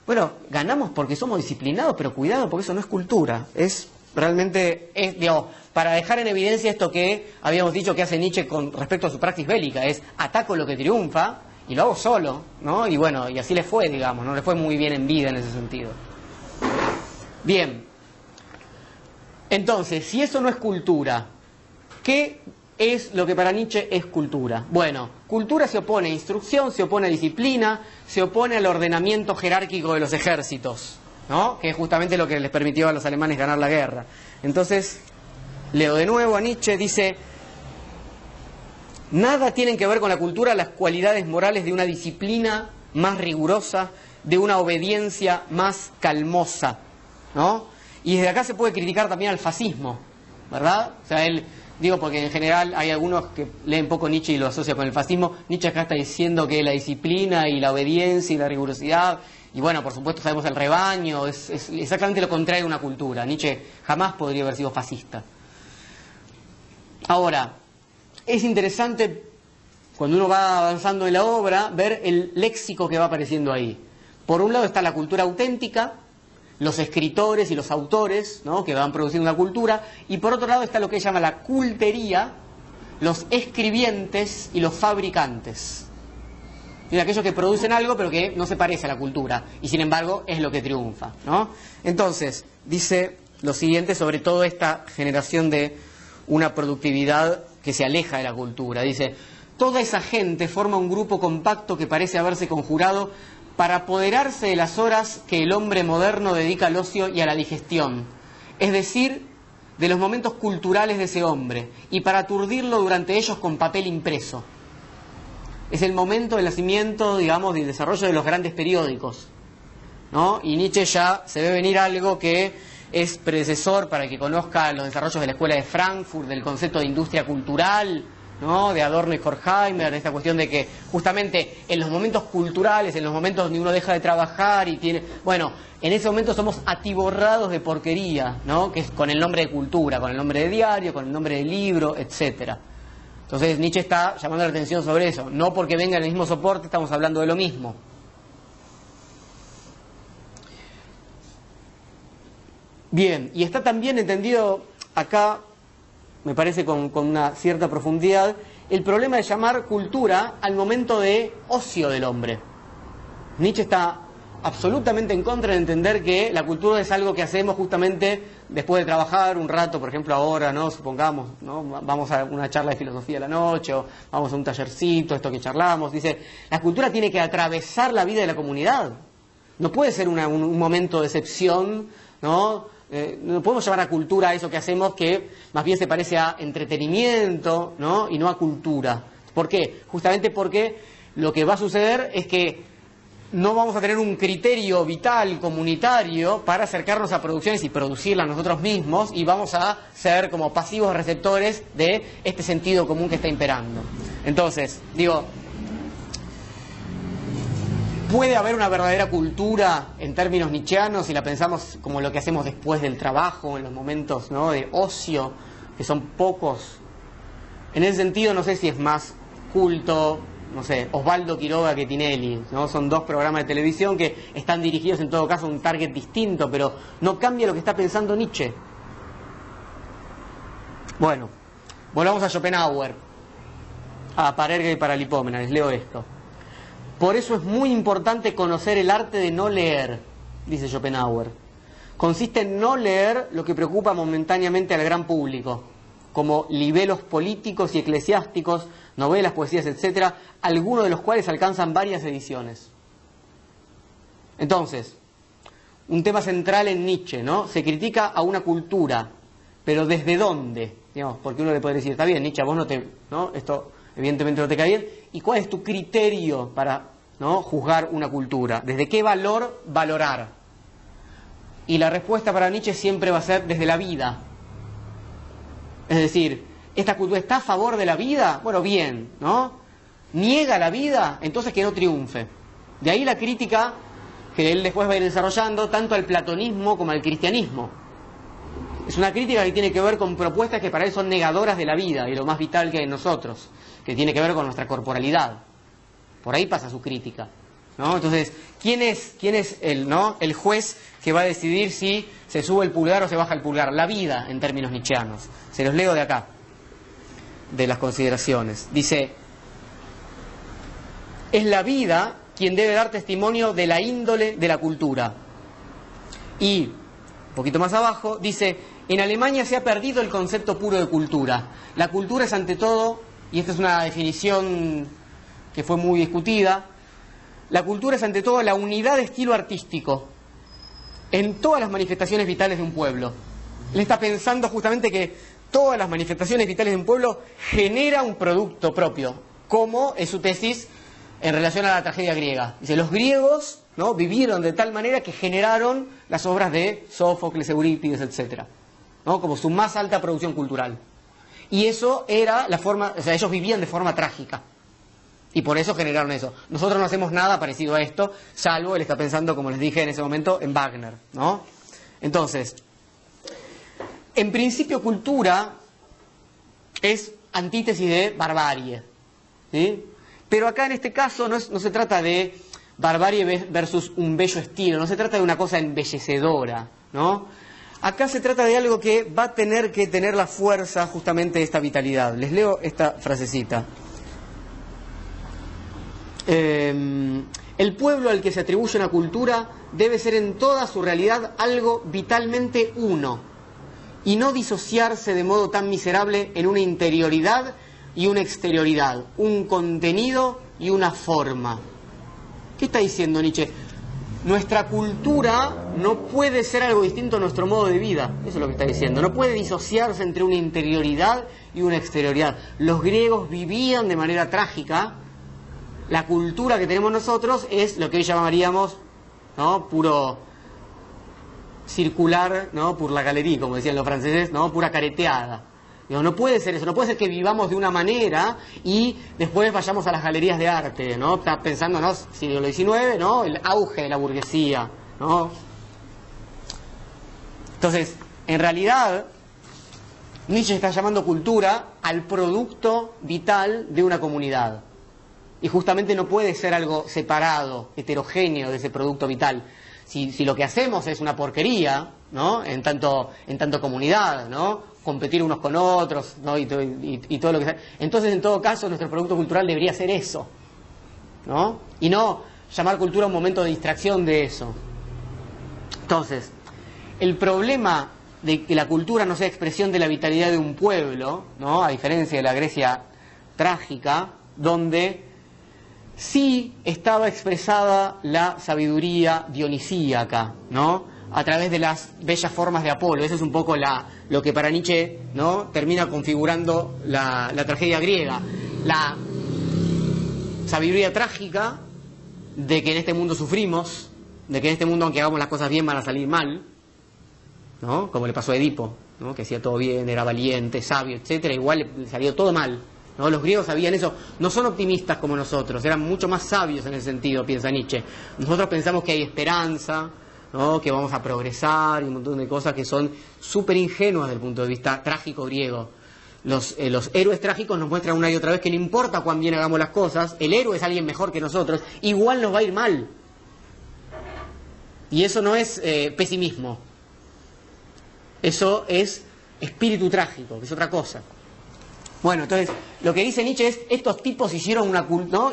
bueno, ganamos porque somos disciplinados, pero cuidado porque eso no es cultura, es realmente, digamos, para dejar en evidencia esto que habíamos dicho que hace Nietzsche con respecto a su praxis bélica, es ataco lo que triunfa y lo hago solo, ¿no? Y bueno, y así le fue, digamos, no le fue muy bien en vida en ese sentido. Bien, entonces, si eso no es cultura, ¿qué es lo que para Nietzsche es cultura? Bueno, cultura se opone a instrucción, se opone a disciplina, se opone al ordenamiento jerárquico de los ejércitos, ¿no?, que es justamente lo que les permitió a los alemanes ganar la guerra. Entonces, leo de nuevo a Nietzsche, dice, nada tienen que ver con la cultura las cualidades morales de una disciplina más rigurosa, de una obediencia más calmosa, ¿no? Y desde acá se puede criticar también al fascismo, ¿verdad? O sea, digo, porque en general hay algunos que leen poco Nietzsche y lo asocia con el fascismo. Nietzsche acá está diciendo que la disciplina y la obediencia y la rigurosidad, y bueno, por supuesto sabemos el rebaño, es exactamente lo contrario de una cultura. Nietzsche jamás podría haber sido fascista. Ahora, es interesante, cuando uno va avanzando en la obra, ver el léxico que va apareciendo ahí. Por un lado está la cultura auténtica, los escritores y los autores, ¿no?, que van produciendo una cultura, y por otro lado está lo que llama la cultería, los escribientes y los fabricantes. Y aquellos que producen algo pero que no se parece a la cultura, y sin embargo es lo que triunfa, ¿no? Entonces, dice lo siguiente sobre toda esta generación de una productividad que se aleja de la cultura. Dice, toda esa gente forma un grupo compacto que parece haberse conjurado para apoderarse de las horas que el hombre moderno dedica al ocio y a la digestión, es decir, de los momentos culturales de ese hombre, y para aturdirlo durante ellos con papel impreso. Es el momento del nacimiento, digamos, del desarrollo de los grandes periódicos, ¿no? Y Nietzsche ya se ve venir algo que es predecesor, para que conozca los desarrollos de la Escuela de Frankfurt, del concepto de industria cultural, ¿no?, de Adorno y Horkheimer, de esta cuestión de que justamente en los momentos culturales, en los momentos donde uno deja de trabajar y tiene, bueno, en ese momento somos atiborrados de porquería, ¿no?, que es con el nombre de cultura, con el nombre de diario, con el nombre de libro, etcétera. Entonces Nietzsche está llamando la atención sobre eso, no porque venga en el mismo soporte, estamos hablando de lo mismo. Bien, y está también entendido acá, me parece con una cierta profundidad, el problema de llamar cultura al momento de ocio del hombre. Nietzsche está absolutamente en contra de entender que la cultura es algo que hacemos justamente después de trabajar un rato, por ejemplo ahora, ¿no? Supongamos, ¿no? Vamos a una charla de filosofía a la noche, o vamos a un tallercito, esto que charlamos. Dice, la cultura tiene que atravesar la vida de la comunidad. No puede ser un momento de excepción, ¿no? No podemos llamar a cultura a eso que hacemos, que más bien se parece a entretenimiento, ¿no? Y no a cultura. ¿Por qué? Justamente porque lo que va a suceder es que no vamos a tener un criterio vital, comunitario, para acercarnos a producciones y producirlas nosotros mismos, y vamos a ser como pasivos receptores de este sentido común que está imperando. Entonces, digo, ¿puede haber una verdadera cultura en términos nietzscheanos si la pensamos como lo que hacemos después del trabajo, en los momentos, ¿no?, de ocio, que son pocos? En ese sentido, no sé si es más culto, no sé, Osvaldo Quiroga que Tinelli, ¿no? Son dos programas de televisión que están dirigidos en todo caso a un target distinto, pero no cambia lo que está pensando Nietzsche. Bueno, volvamos a Schopenhauer, a Parerga y Paralipómena, les leo esto. Por eso es muy importante conocer el arte de no leer, dice Schopenhauer. Consiste en no leer lo que preocupa momentáneamente al gran público, como libelos políticos y eclesiásticos, novelas, poesías, etcétera, algunos de los cuales alcanzan varias ediciones. Entonces, un tema central en Nietzsche, ¿no? Se critica a una cultura, pero ¿desde dónde? Digamos, porque uno le puede decir, está bien, Nietzsche, a vos ¿no? Esto evidentemente no te cae bien. ¿Y cuál es tu criterio para, ¿no?, juzgar una cultura? ¿Desde qué valor valorar? Y la respuesta para Nietzsche siempre va a ser desde la vida. Es decir, ¿esta cultura está a favor de la vida? Bueno, bien, ¿no? ¿Niega la vida? Entonces que no triunfe. De ahí la crítica que él después va a ir desarrollando tanto al platonismo como al cristianismo. Es una crítica que tiene que ver con propuestas que para él son negadoras de la vida y lo más vital que hay en nosotros, que tiene que ver con nuestra corporalidad. Por ahí pasa su crítica, ¿no? Entonces, ¿quién es el juez que va a decidir si se sube el pulgar o se baja el pulgar? La vida, en términos nietzscheanos. Se los leo de acá, de las consideraciones. Dice, es la vida quien debe dar testimonio de la índole de la cultura. Y, un poquito más abajo, dice, en Alemania se ha perdido el concepto puro de cultura. La cultura es ante todo, y esta es una definición que fue muy discutida, la cultura es ante todo la unidad de estilo artístico en todas las manifestaciones vitales de un pueblo. Él está pensando justamente que todas las manifestaciones vitales de un pueblo genera un producto propio, como es su tesis en relación a la tragedia griega. Dice, los griegos, ¿no?, vivieron de tal manera que generaron las obras de Sófocles, Eurípides, etcétera, ¿no?, como su más alta producción cultural. Y eso era la forma, o sea, ellos vivían de forma trágica. Y por eso generaron eso. Nosotros no hacemos nada parecido a esto, salvo él está pensando, como les dije en ese momento, en Wagner, ¿no? Entonces, en principio cultura es antítesis de barbarie, ¿sí? Pero acá en este caso no se trata de barbarie versus un bello estilo, no se trata de una cosa embellecedora, ¿no? Acá se trata de algo que va a tener que tener la fuerza justamente de esta vitalidad. Les leo esta frasecita. El pueblo al que se atribuye una cultura debe ser en toda su realidad algo vitalmente uno y no disociarse de modo tan miserable en una interioridad y una exterioridad, un contenido y una forma. ¿Qué está diciendo Nietzsche? Nuestra cultura no puede ser algo distinto a nuestro modo de vida. Eso es lo que está diciendo. No puede disociarse entre una interioridad y una exterioridad. Los griegos vivían de manera trágica. La cultura que tenemos nosotros es lo que hoy llamaríamos, ¿no?, puro circular, ¿no?, por la galería, como decían los franceses, ¿no?, pura careteada. Digo, no puede ser eso, no puede ser que vivamos de una manera y después vayamos a las galerías de arte, ¿no? Está pensando, ¿no?, siglo XIX, ¿no?, el auge de la burguesía, ¿no? Entonces, en realidad, Nietzsche está llamando cultura al producto vital de una comunidad. Y justamente no puede ser algo separado, heterogéneo de ese producto vital. Si lo que hacemos es una porquería, ¿no?, en tanto comunidad, ¿no?, competir unos con otros, ¿no?, y todo lo que sea, entonces en todo caso nuestro producto cultural debería ser eso, ¿no? Y no llamar cultura un momento de distracción de eso. Entonces, el problema de que la cultura no sea expresión de la vitalidad de un pueblo, ¿no?, a diferencia de la Grecia trágica, donde sí estaba expresada la sabiduría dionisíaca, ¿no?, a través de las bellas formas de Apolo. Eso es un poco lo que para Nietzsche, ¿no?, termina configurando la tragedia griega. La sabiduría trágica de que en este mundo sufrimos, de que en este mundo, aunque hagamos las cosas bien, van a salir mal, ¿no?, como le pasó a Edipo, ¿no?, que hacía todo bien, era valiente, sabio, etcétera, igual le salió todo mal, ¿no? Los griegos sabían eso, no son optimistas como nosotros, eran mucho más sabios en el sentido, piensa Nietzsche. Nosotros pensamos que hay esperanza, ¿no?, que vamos a progresar y un montón de cosas que son súper ingenuas desde el punto de vista trágico griego. Los héroes trágicos nos muestran una y otra vez que no importa cuán bien hagamos las cosas, el héroe es alguien mejor que nosotros, igual nos va a ir mal. Y eso no es pesimismo, eso es espíritu trágico, que es otra cosa. Bueno, entonces, lo que dice Nietzsche es, estos tipos hicieron ¿no?,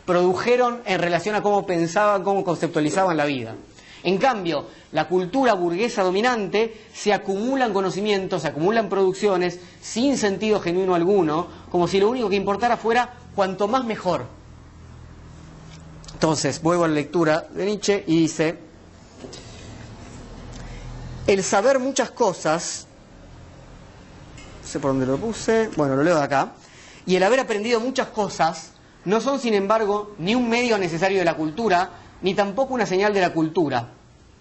produjeron en relación a cómo pensaban, cómo conceptualizaban la vida. En cambio, la cultura burguesa dominante se acumulan conocimientos, se acumulan producciones sin sentido genuino alguno, como si lo único que importara fuera cuanto más mejor. Entonces, vuelvo a la lectura de Nietzsche y dice: el saber muchas cosas, no sé por dónde lo puse, bueno, lo leo de acá, y el haber aprendido muchas cosas no son, sin embargo, ni un medio necesario de la cultura, ni tampoco una señal de la cultura,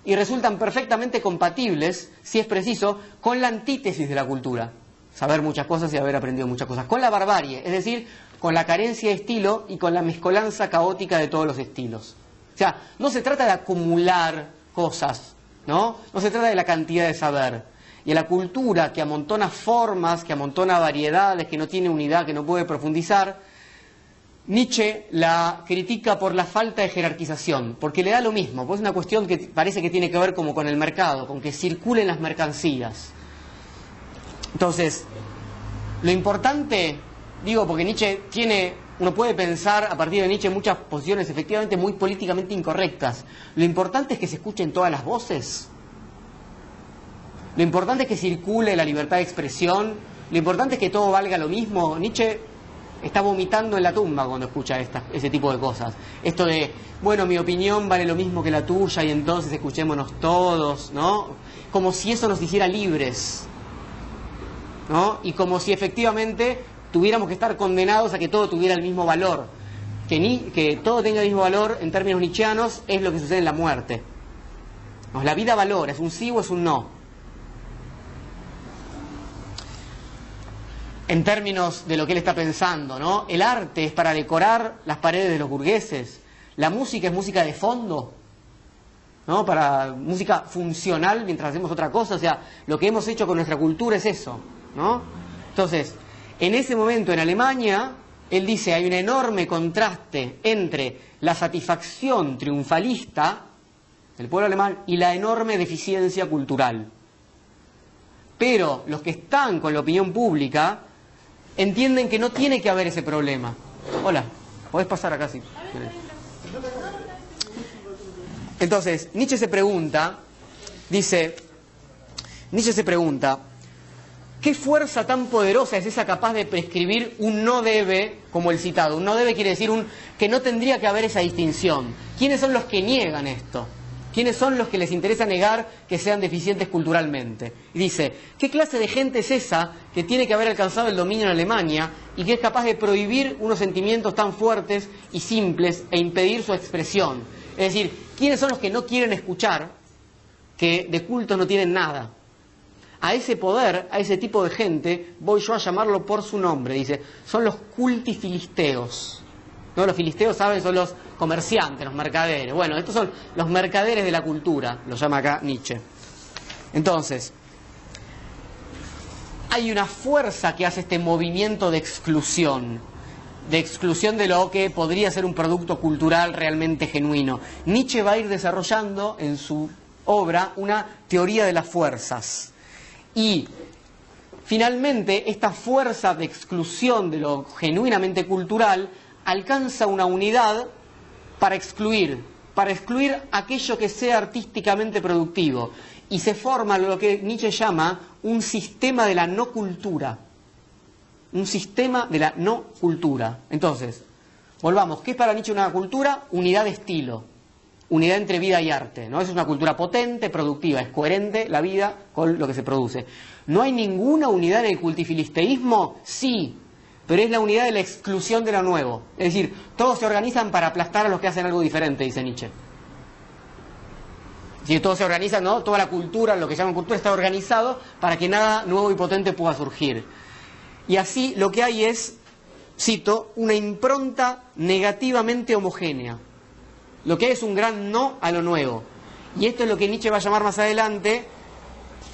y resultan perfectamente compatibles, si es preciso, con la antítesis de la cultura, saber muchas cosas y haber aprendido muchas cosas, con la barbarie, es decir, con la carencia de estilo y con la mezcolanza caótica de todos los estilos. O sea, no se trata de acumular cosas, ¿no? No se trata de la cantidad de saber. Y a la cultura que amontona formas, que amontona variedades, que no tiene unidad, que no puede profundizar, Nietzsche la critica por la falta de jerarquización, porque le da lo mismo, pues es una cuestión que parece que tiene que ver como con el mercado, con que circulen las mercancías. Entonces, lo importante, digo, porque Nietzsche uno puede pensar a partir de Nietzsche muchas posiciones efectivamente muy políticamente incorrectas. Lo importante es que se escuchen todas las voces. Lo importante es que circule la libertad de expresión. Lo importante es que todo valga lo mismo. Nietzsche está vomitando en la tumba cuando escucha ese tipo de cosas. Esto de, bueno, mi opinión vale lo mismo que la tuya y entonces escuchémonos todos, ¿no? Como si eso nos hiciera libres, ¿no? Y como si efectivamente tuviéramos que estar condenados a que todo tuviera el mismo valor. Que todo tenga el mismo valor en términos nietzscheanos es lo que sucede en la muerte. ¿No? La vida valora, es un sí o es un no. En términos de lo que él está pensando, ¿no? El arte es para decorar las paredes de los burgueses. La música es música de fondo, ¿no? Para música funcional mientras hacemos otra cosa. O sea, lo que hemos hecho con nuestra cultura es eso, ¿no? Entonces, en ese momento en Alemania, él dice, hay un enorme contraste entre la satisfacción triunfalista del pueblo alemán y la enorme deficiencia cultural. Pero los que están con la opinión pública entienden que no tiene que haber ese problema. Hola, podés pasar acá si querés. Entonces, Nietzsche se pregunta, ¿qué fuerza tan poderosa es esa capaz de prescribir un no debe como el citado? Un no debe quiere decir que no tendría que haber esa distinción. ¿Quiénes son los que niegan esto? ¿Quiénes son los que les interesa negar que sean deficientes culturalmente? Y dice, ¿qué clase de gente es esa que tiene que haber alcanzado el dominio en Alemania y que es capaz de prohibir unos sentimientos tan fuertes y simples e impedir su expresión? Es decir, ¿quiénes son los que no quieren escuchar, que de culto no tienen nada? A ese poder, a ese tipo de gente, voy yo a llamarlo por su nombre, dice, son los cultifilisteos. ¿No? Los filisteos, ¿saben? Son los comerciantes, los mercaderes. Bueno, estos son los mercaderes de la cultura, lo llama acá Nietzsche. Entonces, hay una fuerza que hace este movimiento de exclusión de lo que podría ser un producto cultural realmente genuino. Nietzsche va a ir desarrollando en su obra una teoría de las fuerzas. Y finalmente, esta fuerza de exclusión de lo genuinamente cultural alcanza una unidad para excluir aquello que sea artísticamente productivo. Y se forma lo que Nietzsche llama un sistema de la no cultura. Un sistema de la no cultura. Entonces, volvamos, ¿qué es para Nietzsche una cultura? Unidad de estilo, unidad entre vida y arte, ¿no? Es una cultura potente, productiva, es coherente la vida con lo que se produce. ¿No hay ninguna unidad en el cultifilisteísmo? Sí, pero es la unidad de la exclusión de lo nuevo. Es decir, todos se organizan para aplastar a los que hacen algo diferente, dice Nietzsche. Si todos se organizan, ¿no? Toda la cultura, lo que llaman cultura, está organizado para que nada nuevo y potente pueda surgir. Y así lo que hay es, cito, una impronta negativamente homogénea. Lo que hay es un gran no a lo nuevo. Y esto es lo que Nietzsche va a llamar más adelante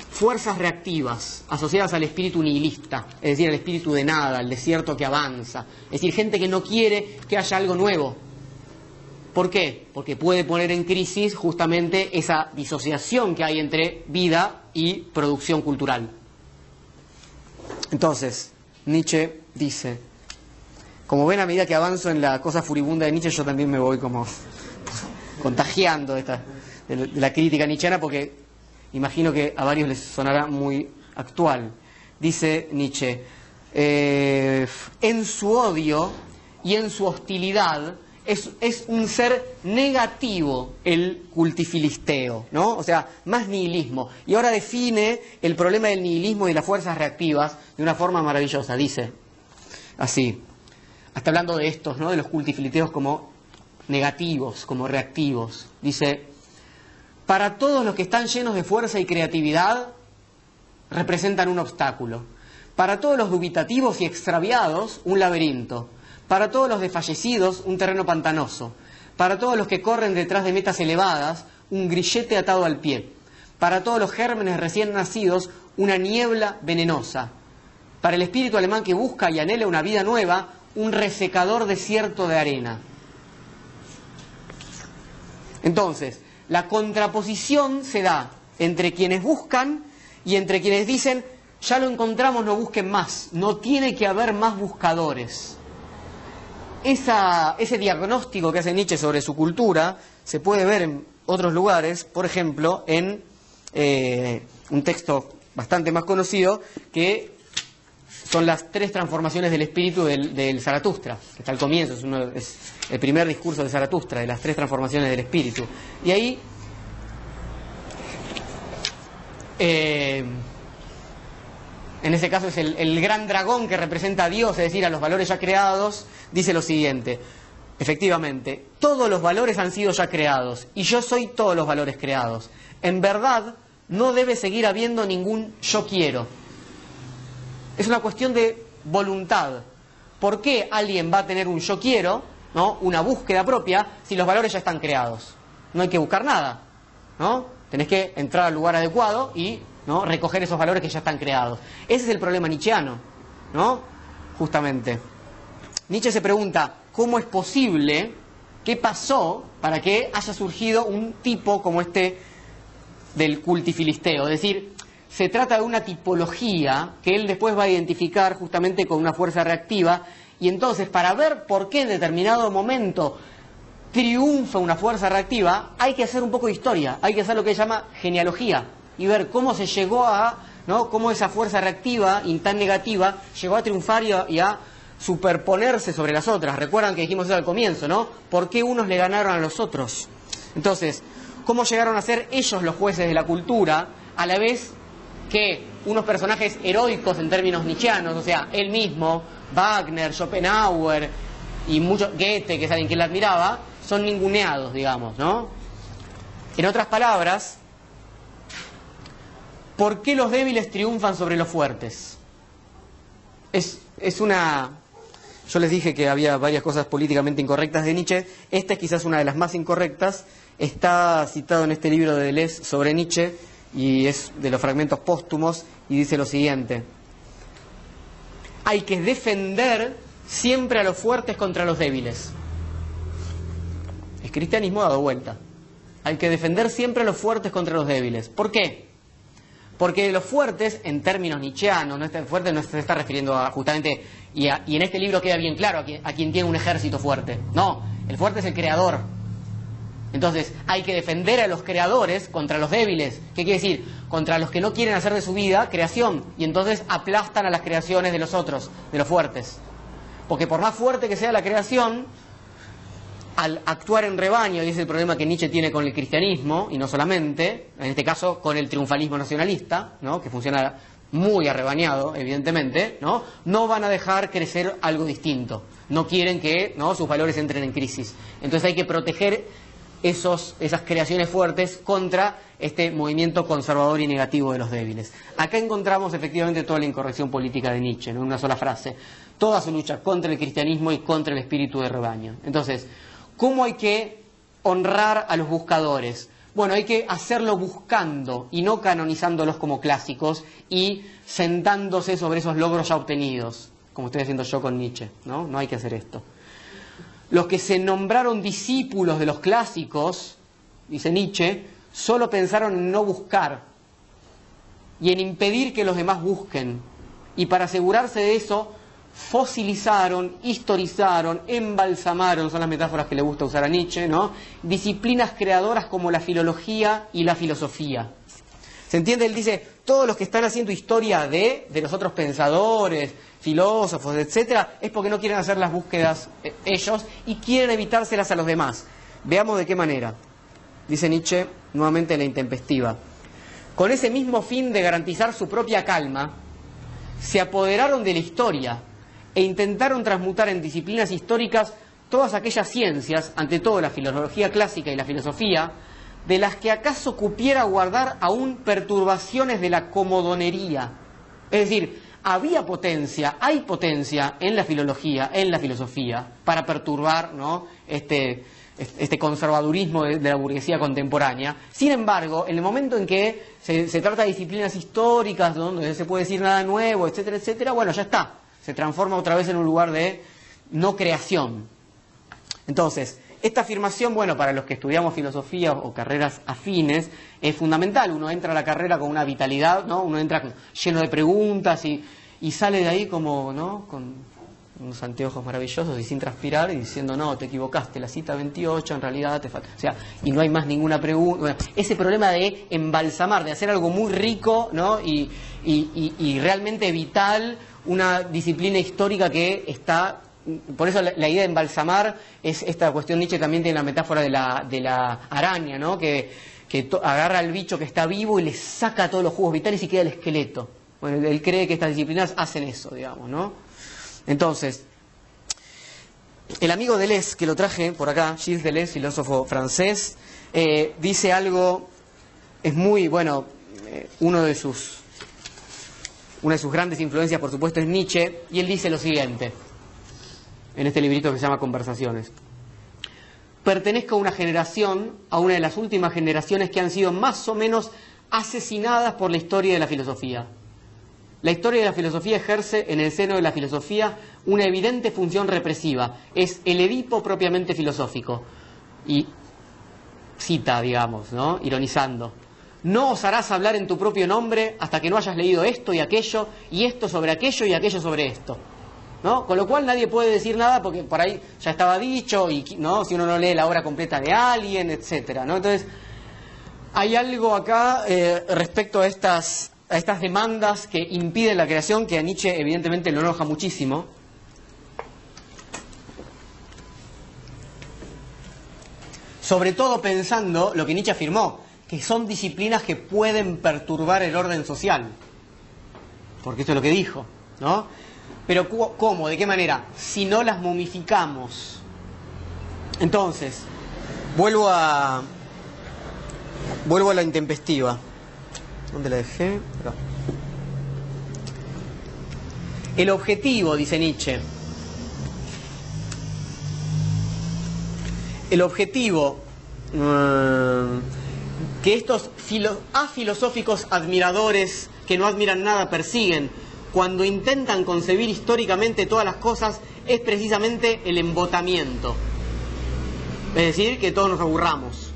fuerzas reactivas, asociadas al espíritu nihilista, es decir, al espíritu de nada, al desierto que avanza. Es decir, gente que no quiere que haya algo nuevo. ¿Por qué? Porque puede poner en crisis justamente esa disociación que hay entre vida y producción cultural. Entonces, Nietzsche dice, como ven, a medida que avanzo en la cosa furibunda de Nietzsche, yo también me voy como contagiando de la crítica nietzscheana, porque imagino que a varios les sonará muy actual. Dice Nietzsche, en su odio y en su hostilidad es un ser negativo el cultifilisteo, ¿no? O sea, más nihilismo. Y ahora define el problema del nihilismo y las fuerzas reactivas de una forma maravillosa. Dice así, hasta hablando de estos, ¿no? De los cultifilisteos como negativos, como reactivos. Dice, para todos los que están llenos de fuerza y creatividad, representan un obstáculo. Para todos los dubitativos y extraviados, un laberinto. Para todos los desfallecidos, un terreno pantanoso. Para todos los que corren detrás de metas elevadas, un grillete atado al pie. Para todos los gérmenes recién nacidos, una niebla venenosa. Para el espíritu alemán que busca y anhela una vida nueva, un resecador desierto de arena. Entonces, la contraposición se da entre quienes buscan y entre quienes dicen, ya lo encontramos, no busquen más, no tiene que haber más buscadores. Ese diagnóstico que hace Nietzsche sobre su cultura se puede ver en otros lugares, por ejemplo, en un texto bastante más conocido, que son las 3 transformaciones del espíritu del Zaratustra, que está al comienzo, es el primer discurso de Zaratustra, de las 3 transformaciones del espíritu. Y ahí en ese caso es el gran dragón que representa a Dios, es decir, a los valores ya creados, dice lo siguiente, efectivamente, todos los valores han sido ya creados, y yo soy todos los valores creados. En verdad, no debe seguir habiendo ningún yo quiero. Es una cuestión de voluntad. ¿Por qué alguien va a tener un yo quiero, ¿no? Una búsqueda propia, si los valores ya están creados? No hay que buscar nada, ¿no? Tenés que entrar al lugar adecuado y, ¿no?, recoger esos valores que ya están creados. Ese es el problema nietzscheano, ¿no? Justamente. Nietzsche se pregunta, ¿cómo es posible, qué pasó para que haya surgido un tipo como este del cultifilisteo? Es decir, se trata de una tipología que él después va a identificar justamente con una fuerza reactiva, y entonces para ver por qué en determinado momento triunfa una fuerza reactiva, hay que hacer un poco de historia, hay que hacer lo que se llama genealogía, y ver cómo se llegó a, ¿no?, cómo esa fuerza reactiva y tan negativa llegó a triunfar y a superponerse sobre las otras. Recuerdan que dijimos eso al comienzo, ¿no? ¿Por qué unos le ganaron a los otros? Entonces, ¿cómo llegaron a ser ellos los jueces de la cultura, a la vez que unos personajes heroicos en términos nietzscheanos, o sea, él mismo, Wagner, Schopenhauer y mucho Goethe, que es alguien que él admiraba, son ninguneados, digamos, ¿no? En otras palabras, ¿por qué los débiles triunfan sobre los fuertes? Es una... Yo les dije que había varias cosas políticamente incorrectas de Nietzsche. Esta es quizás una de las más incorrectas. Está citado en este libro de Deleuze sobre Nietzsche, y es de los fragmentos póstumos, y dice lo siguiente: hay que defender siempre a los fuertes contra los débiles. El cristianismo ha dado vuelta. Hay que defender siempre a los fuertes contra los débiles. ¿Por qué? Porque los fuertes, en términos nietzscheanos, fuerte no se está refiriendo a justamente, y en este libro queda bien claro a quien tiene un ejército fuerte. No, El fuerte es el creador. Entonces hay que defender a los creadores contra los débiles. ¿Qué quiere decir? Contra los que no quieren hacer de su vida creación. Y entonces aplastan a las creaciones de los otros, de los fuertes. Porque por más fuerte que sea la creación, al actuar en rebaño, y ese es el problema que Nietzsche tiene con el cristianismo, y no solamente, en este caso con el triunfalismo nacionalista, ¿no?, que funciona muy arrebañado, evidentemente, no van a dejar crecer algo distinto. No quieren que, ¿no?, sus valores entren en crisis. Entonces hay que proteger esas creaciones fuertes contra este movimiento conservador y negativo de los débiles. Acá encontramos efectivamente toda la incorrección política de Nietzsche, ¿no?, en una sola frase. Toda su lucha contra el cristianismo y contra el espíritu de rebaño. Entonces, ¿cómo hay que honrar a los buscadores? Bueno, hay que hacerlo buscando y no canonizándolos como clásicos y sentándose sobre esos logros ya obtenidos, como estoy haciendo yo con Nietzsche, ¿no? No hay que hacer esto. Los que se nombraron discípulos de los clásicos, dice Nietzsche, solo pensaron en no buscar y en impedir que los demás busquen. Y para asegurarse de eso, fosilizaron, historizaron, embalsamaron, son las metáforas que le gusta usar a Nietzsche, ¿no?, disciplinas creadoras como la filología y la filosofía. ¿Se entiende? Él dice, todos los que están haciendo historia de los otros pensadores, filósofos, etcétera, es porque no quieren hacer las búsquedas ellos y quieren evitárselas a los demás. Veamos de qué manera. Dice Nietzsche, nuevamente en La Intempestiva. Con ese mismo fin de garantizar su propia calma, se apoderaron de la historia e intentaron transmutar en disciplinas históricas todas aquellas ciencias, ante todo la filología clásica y la filosofía, de las que acaso cupiera guardar aún perturbaciones de la comodonería. Es decir, había potencia, hay potencia en la filología, en la filosofía, para perturbar, ¿no?, este conservadurismo de la burguesía contemporánea. Sin embargo, en el momento en que se trata de disciplinas históricas, donde no se puede decir nada nuevo, etcétera, etcétera, bueno, ya está. Se transforma otra vez en un lugar de no creación. Entonces, esta afirmación, bueno, para los que estudiamos filosofía o carreras afines, es fundamental. Uno entra a la carrera con una vitalidad, ¿no? Uno entra lleno de preguntas y sale de ahí como, ¿no?, con unos anteojos maravillosos y sin transpirar y diciendo, no, te equivocaste, la cita 28 en realidad te falta. O sea, y no hay más ninguna pregunta. Bueno, ese problema de embalsamar, de hacer algo muy rico, ¿no?, y realmente vital, una disciplina histórica que está... Por eso la idea de embalsamar es esta cuestión. Nietzsche también tiene la metáfora de la araña, ¿no?, que agarra al bicho que está vivo y le saca todos los jugos vitales y queda el esqueleto. Bueno, él cree que estas disciplinas hacen eso, digamos, ¿no? Entonces, el amigo Deleuze, que lo traje por acá, Gilles Deleuze, filósofo francés, dice algo, es muy, bueno, una de sus grandes influencias, por supuesto, es Nietzsche, y él dice lo siguiente, en este librito que se llama Conversaciones. Pertenezco a una generación, a una de las últimas generaciones que han sido más o menos asesinadas por la historia de la filosofía. La historia de la filosofía ejerce en el seno de la filosofía una evidente función represiva. Es el Edipo propiamente filosófico. Y cita, digamos, ¿no?, ironizando. No osarás hablar en tu propio nombre hasta que no hayas leído esto y aquello, y esto sobre aquello y aquello sobre esto, ¿no? Con lo cual nadie puede decir nada porque por ahí ya estaba dicho, y, ¿no?, si uno no lee la obra completa de alguien, etcétera, ¿no? Entonces, hay algo acá respecto a estas demandas que impiden la creación, que a Nietzsche evidentemente lo enoja muchísimo. Sobre todo pensando lo que Nietzsche afirmó, que son disciplinas que pueden perturbar el orden social. Porque esto es lo que dijo, ¿no? Pero ¿cómo? ¿De qué manera? Si no las momificamos. Entonces, vuelvo a La Intempestiva. ¿Dónde la dejé? Acá. El objetivo, dice Nietzsche. El objetivo que estos afilosóficos admiradores que no admiran nada persiguen cuando intentan concebir históricamente todas las cosas es precisamente el embotamiento. Es decir, que todos nos aburramos.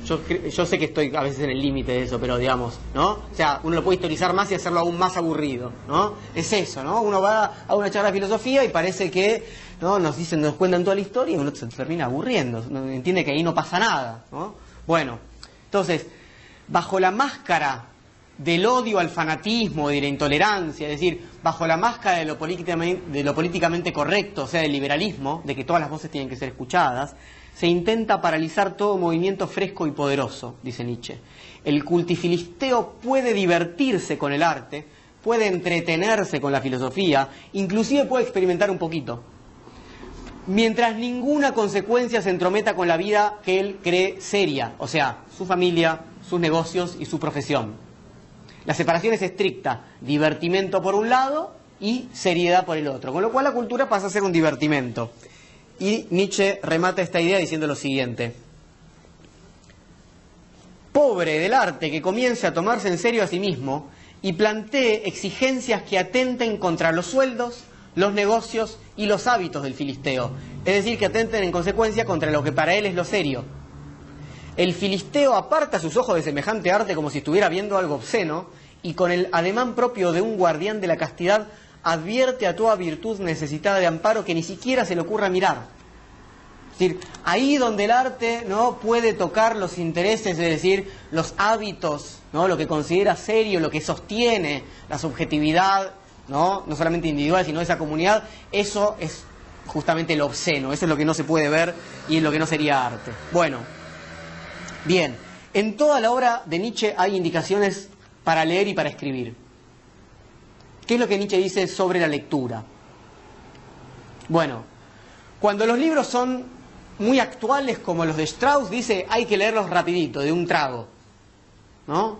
yo sé que estoy a veces en el límite de eso, pero digamos, ¿no? O sea, uno lo puede historizar más y hacerlo aún más aburrido, ¿no? Es eso, ¿no? Uno va a una charla de filosofía y parece que, ¿no? Nos cuentan toda la historia y uno se termina aburriendo, ¿no? Entiende que ahí no pasa nada, ¿no? Bueno, entonces, bajo la máscara del odio al fanatismo y de la intolerancia, es decir, bajo la máscara de lo políticamente correcto, o sea, del liberalismo, de que todas las voces tienen que ser escuchadas, se intenta paralizar todo movimiento fresco y poderoso, dice Nietzsche. El cultifilisteo puede divertirse con el arte, puede entretenerse con la filosofía, inclusive puede experimentar un poquito, mientras ninguna consecuencia se entrometa con la vida que él cree seria, o sea, su familia, sus negocios y su profesión. La separación es estricta, divertimento por un lado y seriedad por el otro, con lo cual la cultura pasa a ser un divertimento. Y Nietzsche remata esta idea diciendo lo siguiente: pobre del arte que comience a tomarse en serio a sí mismo y plantee exigencias que atenten contra los sueldos, los negocios y los hábitos del filisteo, es decir, que atenten en consecuencia contra lo que para él es lo serio. El filisteo aparta sus ojos de semejante arte como si estuviera viendo algo obsceno y con el ademán propio de un guardián de la castidad advierte a toda virtud necesitada de amparo que ni siquiera se le ocurra mirar. Es decir, ahí donde el arte no puede tocar los intereses, es decir, los hábitos, ¿no? Lo que considera serio, lo que sostiene la subjetividad, no solamente individual, sino de esa comunidad, eso es justamente lo obsceno, eso es lo que no se puede ver y es lo que no sería arte. Bueno, bien, en toda la obra de Nietzsche hay indicaciones para leer y para escribir. ¿Qué es lo que Nietzsche dice sobre la lectura? Bueno, cuando los libros son muy actuales como los de Strauss, dice hay que leerlos rapidito, de un trago, ¿no?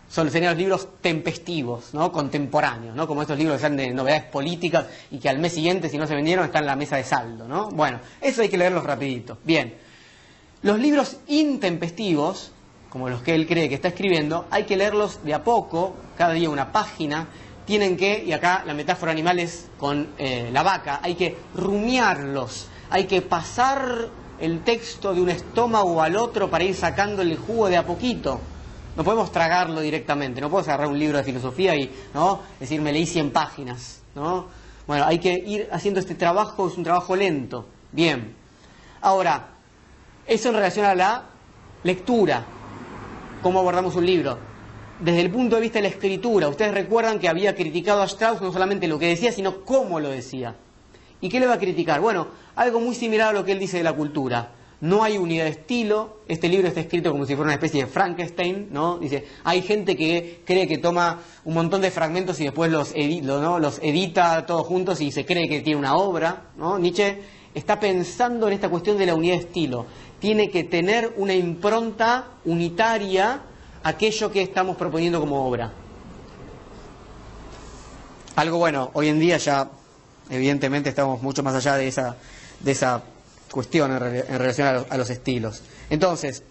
Serían los libros tempestivos, ¿no? Contemporáneos, ¿no? Como estos libros que sean de novedades políticas y que al mes siguiente, si no se vendieron, están en la mesa de saldo, ¿no? Bueno, eso hay que leerlos rapidito. Bien, los libros intempestivos, como los que él cree que está escribiendo, hay que leerlos de a poco, cada día una página. Tienen que, y acá la metáfora animal es con la vaca, hay que rumiarlos, hay que pasar el texto de un estómago al otro para ir sacando el jugo de a poquito. No podemos tragarlo directamente, no puedo agarrar un libro de filosofía y, ¿no?, decir, me leí 100 páginas, ¿no? Bueno, hay que ir haciendo este trabajo, es un trabajo lento. Bien. Ahora, eso en relación a la lectura, cómo abordamos un libro. Desde el punto de vista de la escritura, ustedes recuerdan que había criticado a Strauss no solamente lo que decía, sino cómo lo decía. ¿Y qué le va a criticar? Bueno, algo muy similar a lo que él dice de la cultura. No hay unidad de estilo, este libro está escrito como si fuera una especie de Frankenstein, ¿no? Dice, hay gente que cree que toma un montón de fragmentos y después los edita todos juntos y se cree que tiene una obra, ¿no? Nietzsche está pensando en esta cuestión de la unidad de estilo. Tiene que tener una impronta unitaria aquello que estamos proponiendo como obra. Algo bueno, hoy en día ya evidentemente estamos mucho más allá de esa cuestión en relación a los estilos. Entonces,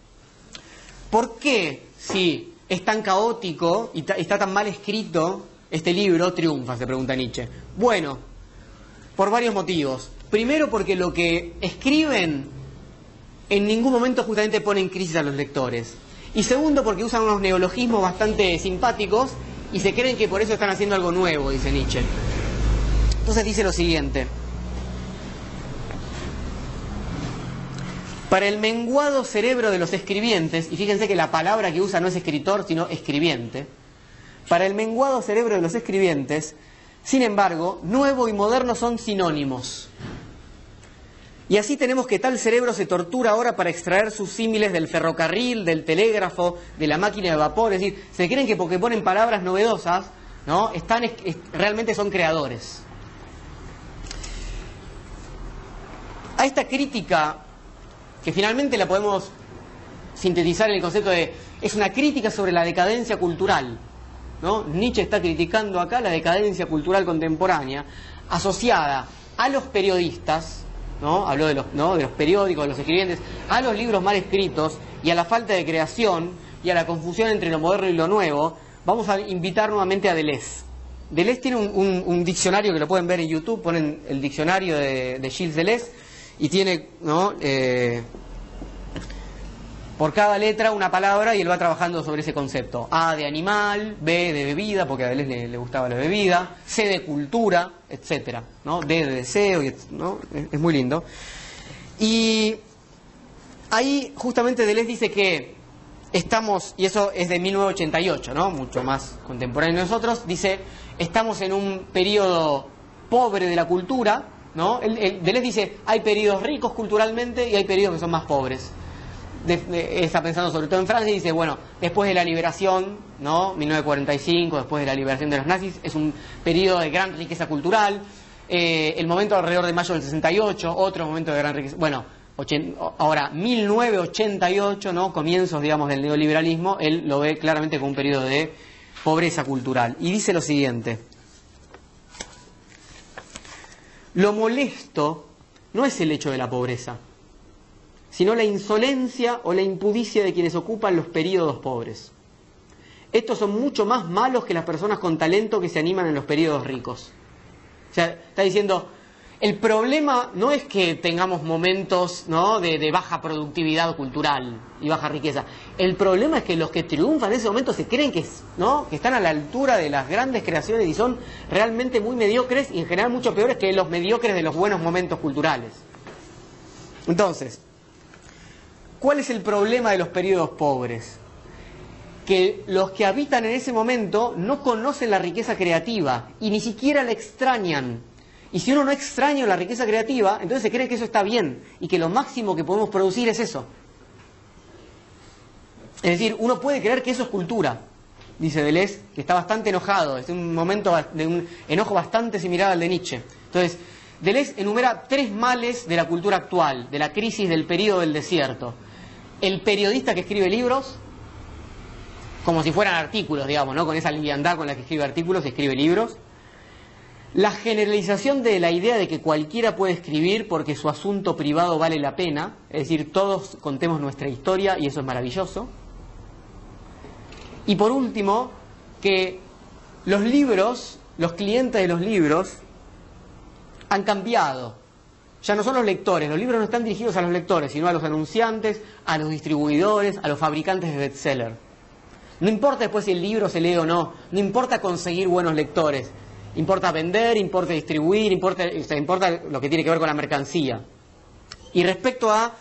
¿por qué si es tan caótico y está tan mal escrito este libro triunfa? Se pregunta Nietzsche. Bueno, por varios motivos. Primero porque lo que escriben en ningún momento justamente pone en crisis a los lectores. Y segundo, porque usan unos neologismos bastante simpáticos y se creen que por eso están haciendo algo nuevo, dice Nietzsche. Entonces dice lo siguiente: para el menguado cerebro de los escribientes, y fíjense que la palabra que usa no es escritor, sino escribiente, para el menguado cerebro de los escribientes, sin embargo, nuevo y moderno son sinónimos. Y así tenemos que tal cerebro se tortura ahora para extraer sus símiles del ferrocarril, del telégrafo, de la máquina de vapor. Es decir, se creen que porque ponen palabras novedosas, ¿no?, realmente son creadores. A esta crítica, que finalmente la podemos sintetizar en el concepto de, es una crítica sobre la decadencia cultural, ¿no? Nietzsche está criticando acá la decadencia cultural contemporánea, asociada a los periodistas, ¿no? Habló de los periódicos, de los escribientes, a los libros mal escritos y a la falta de creación y a la confusión entre lo moderno y lo nuevo. Vamos a invitar nuevamente a Deleuze. Deleuze tiene un diccionario que lo pueden ver en YouTube, ponen el diccionario de Gilles Deleuze y tiene, ¿no?, Por cada letra una palabra y él va trabajando sobre ese concepto. A de animal, B de bebida, porque a Deleuze le gustaba la bebida, C de cultura, etcétera, ¿no? D de deseo, ¿no? Es muy lindo. Y ahí justamente Deleuze dice que estamos, y eso es de 1988, ¿no? Mucho más contemporáneo de nosotros, dice, estamos en un periodo pobre de la cultura, ¿no? Deleuze dice, hay periodos ricos culturalmente y hay periodos que son más pobres. Está pensando sobre todo en Francia y dice, bueno, después de la liberación, ¿no? 1945, después de la liberación de los nazis, es un periodo de gran riqueza cultural. El momento alrededor de mayo del 68, otro momento de gran riqueza. Bueno, ahora 1988, ¿no? Comienzos, digamos, del neoliberalismo, él lo ve claramente como un periodo de pobreza cultural. Y dice lo siguiente: lo molesto no es el hecho de la pobreza, sino la insolencia o la impudicia de quienes ocupan los períodos pobres. Estos son mucho más malos que las personas con talento que se animan en los períodos ricos. O sea, está diciendo, el problema no es que tengamos momentos, ¿no?, de baja productividad cultural y baja riqueza. El problema es que los que triunfan en ese momento se creen que, ¿no?, que están a la altura de las grandes creaciones y son realmente muy mediocres y en general mucho peores que los mediocres de los buenos momentos culturales. Entonces, ¿cuál es el problema de los periodos pobres? Que los que habitan en ese momento no conocen la riqueza creativa y ni siquiera la extrañan. Y si uno no extraña la riqueza creativa, entonces se cree que eso está bien y que lo máximo que podemos producir es eso. Es decir, uno puede creer que eso es cultura, dice Deleuze, que está bastante enojado, es un momento de un enojo bastante similar al de Nietzsche. Entonces, Deleuze enumera 3 males de la cultura actual, de la crisis del periodo del desierto. El periodista que escribe libros, como si fueran artículos, digamos, ¿no? Con esa liviandad con la que escribe artículos, escribe libros. La generalización de la idea de que cualquiera puede escribir porque su asunto privado vale la pena, es decir, todos contemos nuestra historia y eso es maravilloso. Y por último, que los libros, los clientes de los libros, han cambiado. Ya no son los lectores, los libros no están dirigidos a los lectores, sino a los anunciantes, a los distribuidores, a los fabricantes de bestseller. No importa después si el libro se lee o no, no importa conseguir buenos lectores, importa vender, importa distribuir, importa lo que tiene que ver con la mercancía. Y respecto a,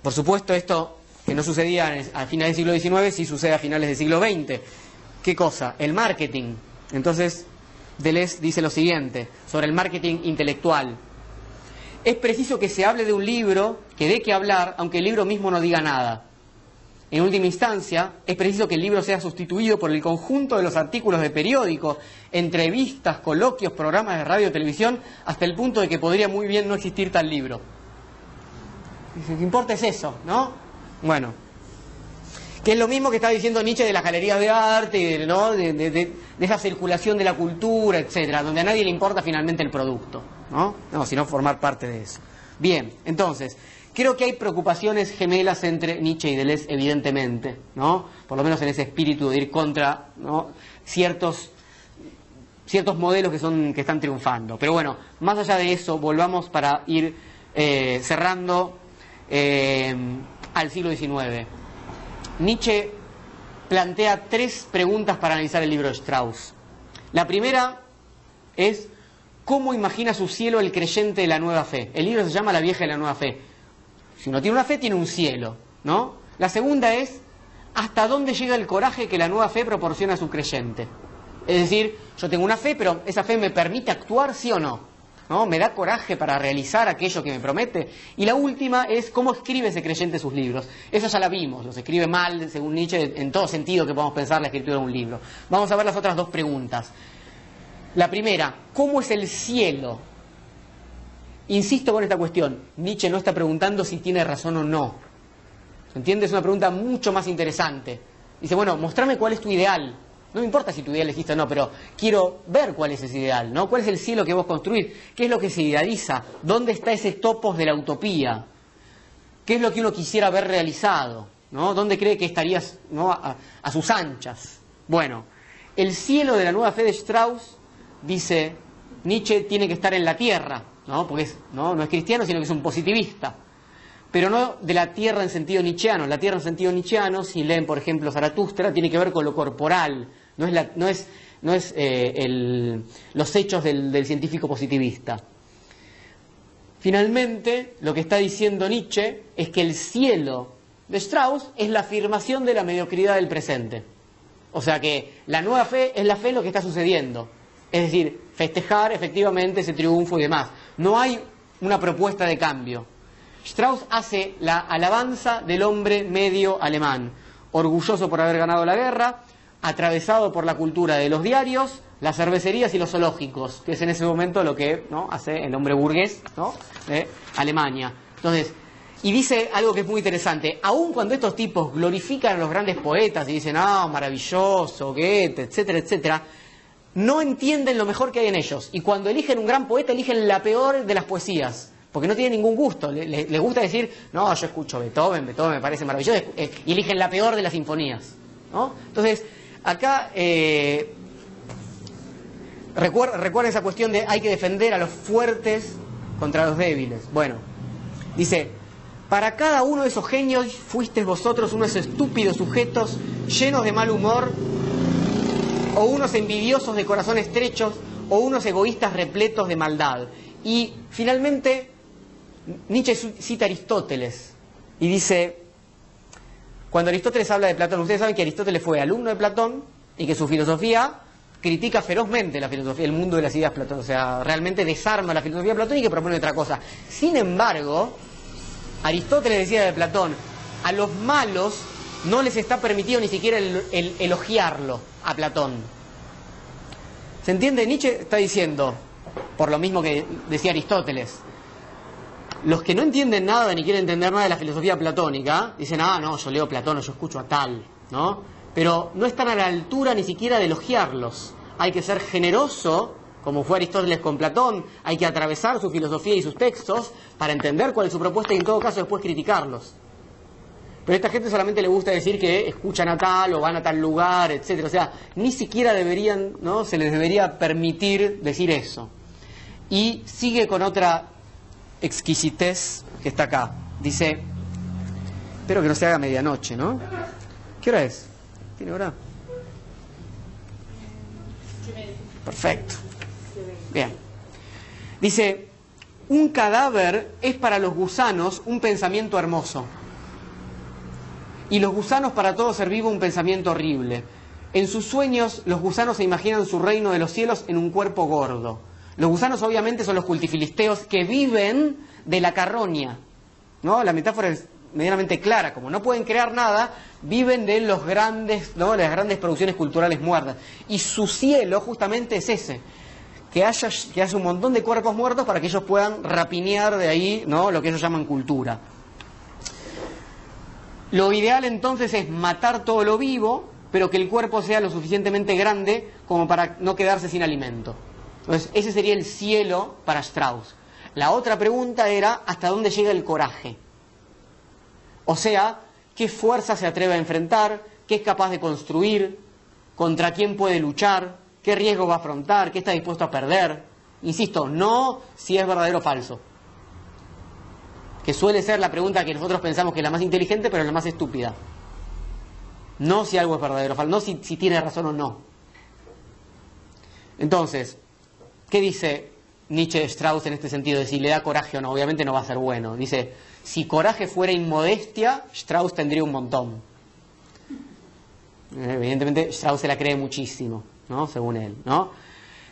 por supuesto, esto que no sucedía a finales del siglo XIX, sí sucede a finales del siglo XX. ¿Qué cosa? El marketing. Entonces, Deleuze dice lo siguiente sobre el marketing intelectual. Es preciso que se hable de un libro, que dé que hablar, aunque el libro mismo no diga nada. En última instancia, es preciso que el libro sea sustituido por el conjunto de los artículos de periódico, entrevistas, coloquios, programas de radio y televisión, hasta el punto de que podría muy bien no existir tal libro. Lo que importa es eso, ¿no? Bueno, que es lo mismo que está diciendo Nietzsche de las galerías de arte, ¿no? de esa circulación de la cultura, etcétera, donde a nadie le importa finalmente el producto, ¿no? No, sino formar parte de eso. Bien, entonces, creo que hay preocupaciones gemelas entre Nietzsche y Deleuze, evidentemente, ¿no? Por lo menos en ese espíritu de ir contra, ¿no?, ciertos modelos que están triunfando. Pero bueno, más allá de eso, volvamos para ir cerrando al siglo XIX. Nietzsche plantea 3 preguntas para analizar el libro de Strauss. La primera es: ¿cómo imagina su cielo el creyente de la nueva fe? El libro se llama La vieja y la nueva fe. Si uno tiene una fe, tiene un cielo, ¿no? La segunda es: ¿hasta dónde llega el coraje que la nueva fe proporciona a su creyente? Es decir, yo tengo una fe, pero ¿esa fe me permite actuar, sí o no? ¿No? ¿Me da coraje para realizar aquello que me promete? Y la última es: ¿cómo escribe ese creyente sus libros? Eso ya la vimos, los escribe mal, según Nietzsche, en todo sentido que podamos pensar la escritura de un libro. Vamos a ver las otras 2 preguntas. La primera: ¿cómo es el cielo? Insisto con esta cuestión, Nietzsche no está preguntando si tiene razón o no. ¿Entiendes? Es una pregunta mucho más interesante. Dice, bueno, mostrame cuál es tu ideal. No me importa si tu ideal existe o no, pero quiero ver cuál es ese ideal, ¿no? ¿Cuál es el cielo que vos construís? ¿Qué es lo que se idealiza? ¿Dónde está ese topos de la utopía? ¿Qué es lo que uno quisiera ver realizado? ¿No? ¿Dónde cree que estarías, ¿no?, a sus anchas? Bueno, el cielo de la nueva fe de Strauss, dice Nietzsche, tiene que estar en la tierra, ¿no? Porque no es cristiano, sino que es un positivista. pero no de la tierra en sentido nietzscheano. La tierra en sentido nietzscheano, si leen por ejemplo Zaratustra, tiene que ver con lo corporal, no es los hechos del científico positivista. Finalmente, lo que está diciendo Nietzsche es que el cielo de Strauss es la afirmación de la mediocridad del presente. O sea que la nueva fe es la fe en lo que está sucediendo. Es decir, festejar efectivamente ese triunfo y demás. No hay una propuesta de cambio. Strauss hace la alabanza del hombre medio alemán, orgulloso por haber ganado la guerra, atravesado por la cultura de los diarios, las cervecerías y los zoológicos, que es en ese momento lo que, ¿no?, hace el hombre burgués, ¿no?, de Alemania. Entonces, y dice algo que es muy interesante: aun cuando estos tipos glorifican a los grandes poetas y dicen, ah, maravilloso, Goethe, etcétera, etcétera, no entienden lo mejor que hay en ellos. Y cuando eligen un gran poeta, eligen la peor de las poesías, porque no tienen ningún gusto. Les gusta decir, no, yo escucho Beethoven me parece maravilloso, y eligen la peor de las sinfonías, ¿no? Entonces, acá recuerda esa cuestión de hay que defender a los fuertes contra los débiles. Bueno, dice, para cada uno de esos genios fuisteis vosotros unos estúpidos sujetos llenos de mal humor, o unos envidiosos de corazón estrechos, o unos egoístas repletos de maldad. Y finalmente Nietzsche cita a Aristóteles y dice, cuando Aristóteles habla de Platón, ustedes saben que Aristóteles fue alumno de Platón y que su filosofía critica ferozmente la filosofía, el mundo de las ideas Platón, o sea, realmente desarma la filosofía platónica y propone otra cosa. Sin embargo, Aristóteles decía de Platón, a los malos no les está permitido ni siquiera el elogiarlo a Platón. ¿Se entiende? Nietzsche está diciendo, por lo mismo que decía Aristóteles, los que no entienden nada ni quieren entender nada de la filosofía platónica, dicen, ah, no, yo leo Platón o yo escucho a tal, ¿no? Pero no están a la altura ni siquiera de elogiarlos. Hay que ser generoso, como fue Aristóteles con Platón, hay que atravesar su filosofía y sus textos para entender cuál es su propuesta y en todo caso después criticarlos. Pero a esta gente solamente le gusta decir que escuchan a tal o van a tal lugar, etcétera. O sea, ni siquiera deberían, ¿no?, se les debería permitir decir eso. Y sigue con otra exquisitez que está acá. Dice, espero que no se haga medianoche, ¿no? ¿Qué hora es? ¿Tiene hora? Perfecto. Bien. Dice, un cadáver es para los gusanos un pensamiento hermoso. Y los gusanos para todo ser vivo un pensamiento horrible. En sus sueños los gusanos se imaginan su reino de los cielos en un cuerpo gordo. Los gusanos obviamente son los cultifilisteos que viven de la carroña, ¿no? La metáfora es medianamente clara, como no pueden crear nada, viven de los grandes, ¿no?, las grandes producciones culturales muertas. Y su cielo justamente es ese, que haya un montón de cuerpos muertos para que ellos puedan rapiñar de ahí, ¿no?, lo que ellos llaman cultura. Lo ideal entonces es matar todo lo vivo, pero que el cuerpo sea lo suficientemente grande como para no quedarse sin alimento. Entonces, ese sería el cielo para Strauss. La otra pregunta era, ¿hasta dónde llega el coraje? O sea, ¿qué fuerza se atreve a enfrentar? ¿Qué es capaz de construir? ¿Contra quién puede luchar? ¿Qué riesgo va a afrontar? ¿Qué está dispuesto a perder? Insisto, no si es verdadero o falso. Que suele ser la pregunta que nosotros pensamos que es la más inteligente, pero es la más estúpida. No si algo es verdadero o falso, no si tiene razón o no. Entonces, ¿qué dice Nietzsche de Strauss en este sentido? De si le da coraje o no. Obviamente no va a ser bueno. Dice, si coraje fuera inmodestia, Strauss tendría un montón. Evidentemente Strauss se la cree muchísimo, ¿no?, según él, ¿no?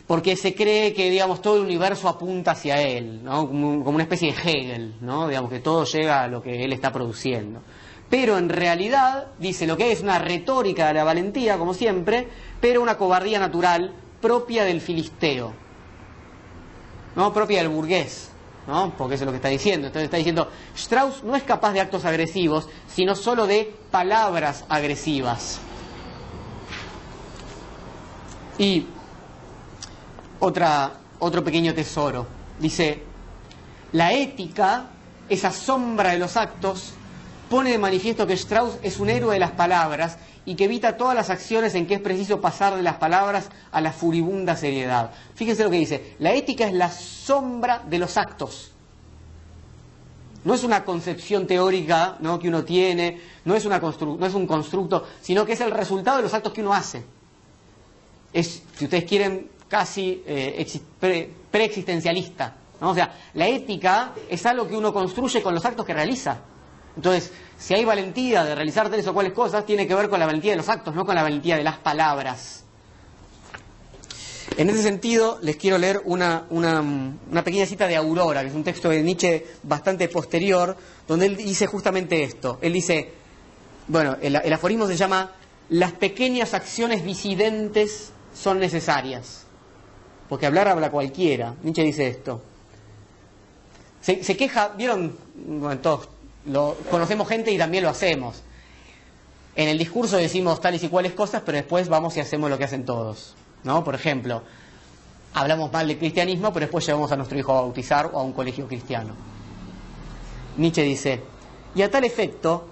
Porque se cree que, digamos, todo el universo apunta hacia él, ¿no?, como una especie de Hegel, ¿no?, digamos que todo llega a lo que él está produciendo. Pero en realidad, dice, lo que es una retórica de la valentía, como siempre, pero una cobardía natural propia del filisteo, ¿no?, propia del burgués, ¿no?, porque eso es lo que está diciendo. Entonces está diciendo, Strauss no es capaz de actos agresivos, sino solo de palabras agresivas. Y otro pequeño tesoro. Dice, la ética, esa sombra de los actos, pone de manifiesto que Strauss es un héroe de las palabras y que evita todas las acciones en que es preciso pasar de las palabras a la furibunda seriedad. Fíjense lo que dice, la ética es la sombra de los actos. No es una concepción teórica, ¿no?, que uno tiene, no es un constructo, sino que es el resultado de los actos que uno hace. Es, si ustedes quieren, casi preexistencialista, ¿no? O sea, la ética es algo que uno construye con los actos que realiza. Entonces, si hay valentía de realizar tales o cuales cosas, tiene que ver con la valentía de los actos, no con la valentía de las palabras. En ese sentido, les quiero leer una pequeña cita de Aurora, que es un texto de Nietzsche bastante posterior, donde él dice justamente esto. Él dice, bueno, el aforismo se llama: las pequeñas acciones disidentes son necesarias. Porque habla cualquiera. Nietzsche dice esto. Se queja, ¿vieron? Bueno, todos conocemos gente y también lo hacemos. En el discurso decimos tales y cuales cosas, pero después vamos y hacemos lo que hacen todos, ¿no? Por ejemplo, hablamos mal del cristianismo, pero después llevamos a nuestro hijo a bautizar o a un colegio cristiano. Nietzsche dice: y a tal efecto,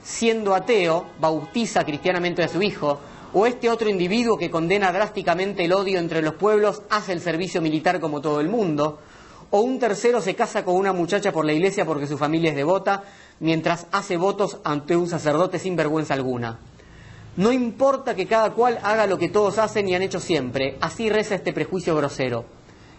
siendo ateo, bautiza cristianamente a su hijo, o otro individuo que condena drásticamente el odio entre los pueblos hace el servicio militar como todo el mundo, o un tercero se casa con una muchacha por la iglesia porque su familia es devota, mientras hace votos ante un sacerdote sin vergüenza alguna. No importa que cada cual haga lo que todos hacen y han hecho siempre, así reza este prejuicio grosero.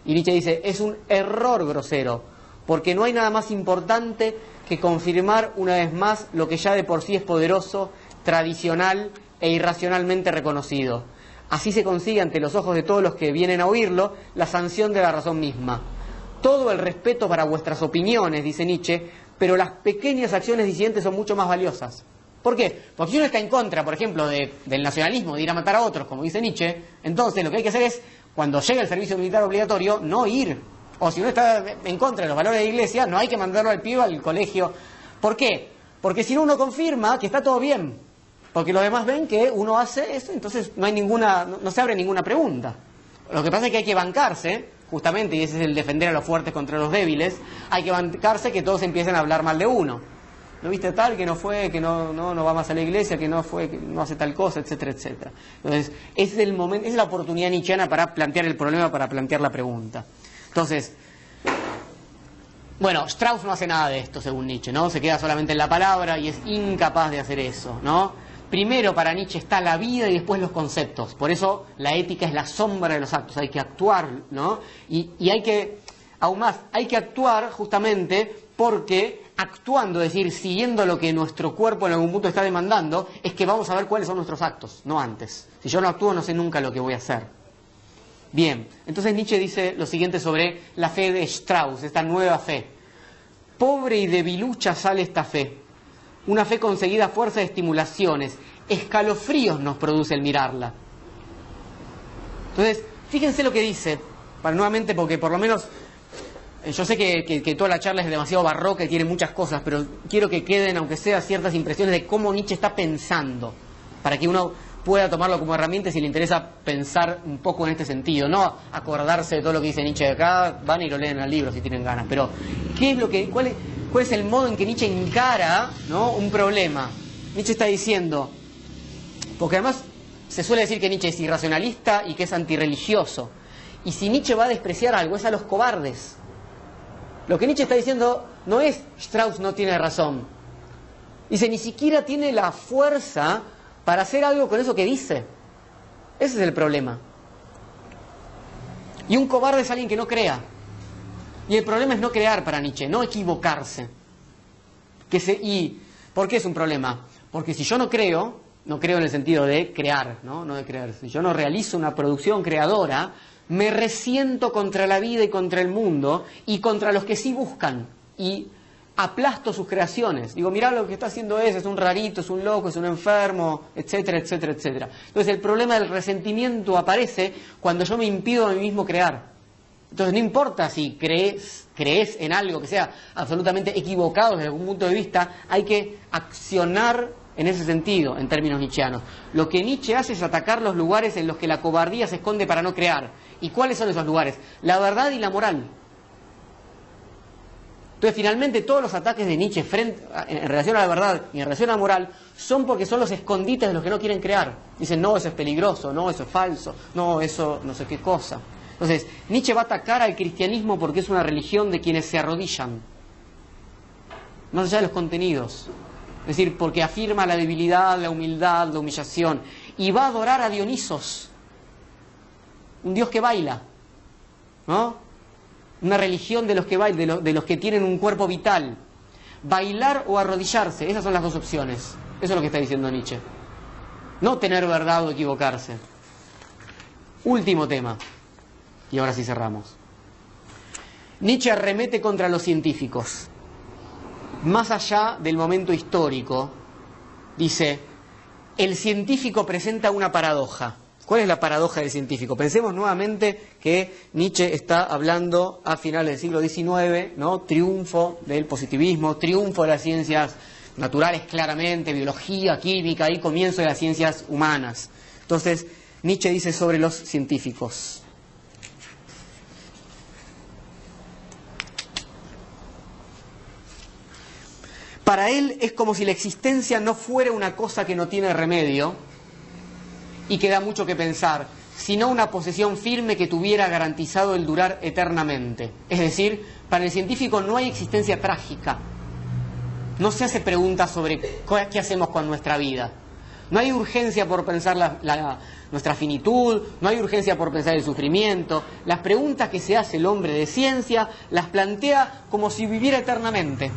Y Nietzsche dice, es un error grosero, porque no hay nada más importante que confirmar una vez más lo que ya de por sí es poderoso, tradicional e irracionalmente reconocido. Así se consigue ante los ojos de todos los que vienen a oírlo la sanción de la razón misma. Todo el respeto para vuestras opiniones, dice Nietzsche, pero las pequeñas acciones disidentes son mucho más valiosas. ¿Por qué? Porque si uno está en contra, por ejemplo, del nacionalismo, de ir a matar a otros, como dice Nietzsche, entonces lo que hay que hacer es, cuando llegue el servicio militar obligatorio, no ir. O si uno está en contra de los valores de la iglesia, no hay que mandarlo al pibe al colegio. ¿Por qué? Porque si no, uno confirma que está todo bien. Porque los demás ven que uno hace eso, entonces no se abre ninguna pregunta. Lo que pasa es que hay que bancarse, justamente, y ese es el defender a los fuertes contra los débiles, hay que bancarse que todos empiecen a hablar mal de uno. ¿No viste tal? Que no fue, que no va más a la iglesia, que no fue, que no hace tal cosa, etcétera, etcétera. Entonces, ese es el momento, es la oportunidad nietzscheana para plantear el problema, para plantear la pregunta. Entonces, bueno, Strauss no hace nada de esto, según Nietzsche, ¿no? Se queda solamente en la palabra y es incapaz de hacer eso, ¿no? Primero para Nietzsche está la vida y después los conceptos. Por eso la ética es la sombra de los actos. Hay que actuar, ¿no? Y hay que, aún más, hay que actuar justamente porque actuando, es decir, siguiendo lo que nuestro cuerpo en algún punto está demandando, es que vamos a ver cuáles son nuestros actos, no antes. Si yo no actúo, no sé nunca lo que voy a hacer. Bien, entonces Nietzsche dice lo siguiente sobre la fe de Strauss, esta nueva fe. Pobre y debilucha sale esta fe. Una fe conseguida a fuerza de estimulaciones. Escalofríos nos produce el mirarla. Entonces, fíjense lo que dice, para nuevamente, porque por lo menos, yo sé que toda la charla es demasiado barroca y tiene muchas cosas, pero quiero que queden, aunque sea, ciertas impresiones de cómo Nietzsche está pensando, para que uno pueda tomarlo como herramienta si le interesa pensar un poco en este sentido, no acordarse de todo lo que dice Nietzsche de acá, van y lo leen al libro si tienen ganas, pero ¿qué es lo que, cuál es el modo en que Nietzsche encara, ¿no?, un problema? Nietzsche está diciendo, porque además se suele decir que Nietzsche es irracionalista y que es antirreligioso, y si Nietzsche va a despreciar algo es a los cobardes. Lo que Nietzsche está diciendo no es Strauss no tiene razón, dice ni siquiera tiene la fuerza para hacer algo con eso que dice. Ese es el problema. Y un cobarde es alguien que no crea. Y el problema es no crear para Nietzsche, no equivocarse. ¿Y por qué es un problema? Porque si yo no creo en el sentido de crear, no de crear. Si yo no realizo una producción creadora, me resiento contra la vida y contra el mundo y contra los que sí buscan. Y aplasto sus creaciones. Digo, mirá lo que está haciendo es un rarito, es un loco, es un enfermo, etcétera, etcétera, etcétera. Entonces el problema del resentimiento aparece cuando yo me impido a mí mismo crear. Entonces no importa si crees en algo que sea absolutamente equivocado desde algún punto de vista, hay que accionar en ese sentido, en términos nietzscheanos. Lo que Nietzsche hace es atacar los lugares en los que la cobardía se esconde para no crear. ¿Y cuáles son esos lugares? La verdad y la moral. Entonces, finalmente, todos los ataques de Nietzsche en relación a la verdad y en relación a la moral son porque son los escondites de los que no quieren crear. Dicen, no, eso es peligroso, no, eso es falso, no, eso no sé qué cosa. Entonces, Nietzsche va a atacar al cristianismo porque es una religión de quienes se arrodillan. más allá de los contenidos. Es decir, porque afirma la debilidad, la humildad, la humillación. Y va a adorar a Dionisos, un dios que baila, ¿no? Una religión de los que bailan, de los que tienen un cuerpo vital. Bailar o arrodillarse, esas son las dos opciones. Eso es lo que está diciendo Nietzsche. No tener verdad o equivocarse. Último tema. Y ahora sí cerramos. Nietzsche arremete contra los científicos. Más allá del momento histórico, dice, el científico presenta una paradoja. ¿Cuál es la paradoja del científico? Pensemos nuevamente que Nietzsche está hablando a finales del siglo XIX, ¿no? Triunfo del positivismo, triunfo de las ciencias naturales claramente, biología, química y comienzo de las ciencias humanas. Entonces, Nietzsche dice sobre los científicos. Para él es como si la existencia no fuera una cosa que no tiene remedio y que da mucho que pensar, sino una posesión firme que tuviera garantizado el durar eternamente. Es decir, para el científico no hay existencia trágica. No se hace preguntas sobre qué hacemos con nuestra vida. No hay urgencia por pensar nuestra finitud, no hay urgencia por pensar el sufrimiento. Las preguntas que se hace el hombre de ciencia las plantea como si viviera eternamente,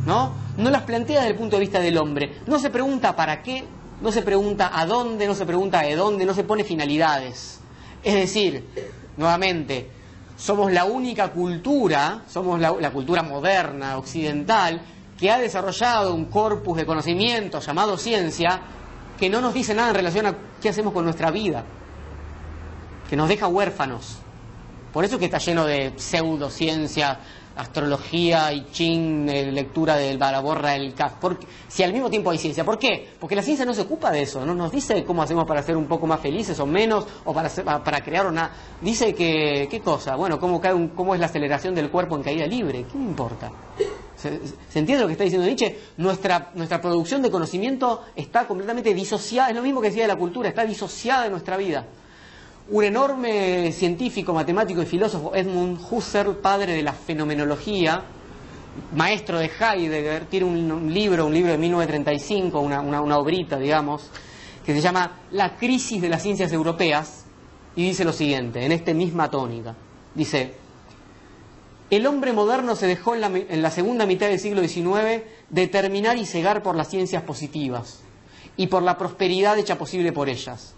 ¿no? No las plantea desde el punto de vista del hombre. No se pregunta para qué, no se pregunta a dónde, no se pregunta de dónde, no se pone finalidades. Es decir, nuevamente, somos la única cultura, somos la cultura moderna, occidental, que ha desarrollado un corpus de conocimiento llamado ciencia, que no nos dice nada en relación a qué hacemos con nuestra vida, que nos deja huérfanos. Por eso que está lleno de pseudociencia, astrología, I Ching, lectura del Baraborra, del CAF. Si al mismo tiempo hay ciencia. ¿Por qué? Porque la ciencia no se ocupa de eso, no nos dice cómo hacemos para ser un poco más felices o menos, o para crear una... Dice que, ¿qué cosa? Bueno, cómo es la aceleración del cuerpo en caída libre. ¿Qué me importa? ¿Se entiende lo que está diciendo Nietzsche? Nuestra producción de conocimiento está completamente disociada, es lo mismo que decía de la cultura, está disociada de nuestra vida. Un enorme científico, matemático y filósofo, Edmund Husserl, padre de la fenomenología, maestro de Heidegger, tiene un libro de 1935, una obrita, digamos, que se llama La crisis de las ciencias europeas, y dice lo siguiente, en esta misma tónica. Dice, el hombre moderno se dejó en la segunda mitad del siglo XIX determinar y cegar por las ciencias positivas y por la prosperidad hecha posible por ellas.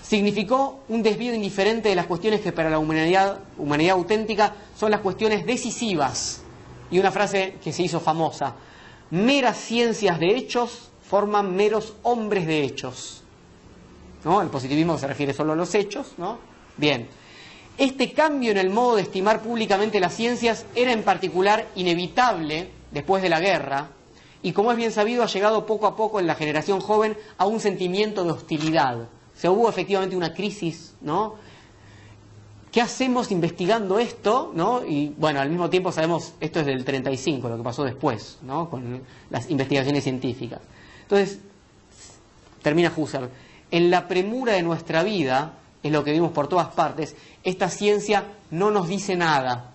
Significó un desvío indiferente de las cuestiones que para la humanidad auténtica son las cuestiones decisivas. Y una frase que se hizo famosa, meras ciencias de hechos forman meros hombres de hechos, ¿no? El positivismo se refiere solo a los hechos, ¿no? Bien, este cambio en el modo de estimar públicamente las ciencias era en particular inevitable después de la guerra, y como es bien sabido ha llegado poco a poco en la generación joven a un sentimiento de hostilidad. O sea, hubo efectivamente una crisis, ¿no? ¿Qué hacemos investigando esto, ¿no? Y bueno, al mismo tiempo sabemos, esto es del 35, lo que pasó después, ¿no? Con las investigaciones científicas. Entonces, termina Husserl, en la premura de nuestra vida, es lo que vimos por todas partes, esta ciencia no nos dice nada.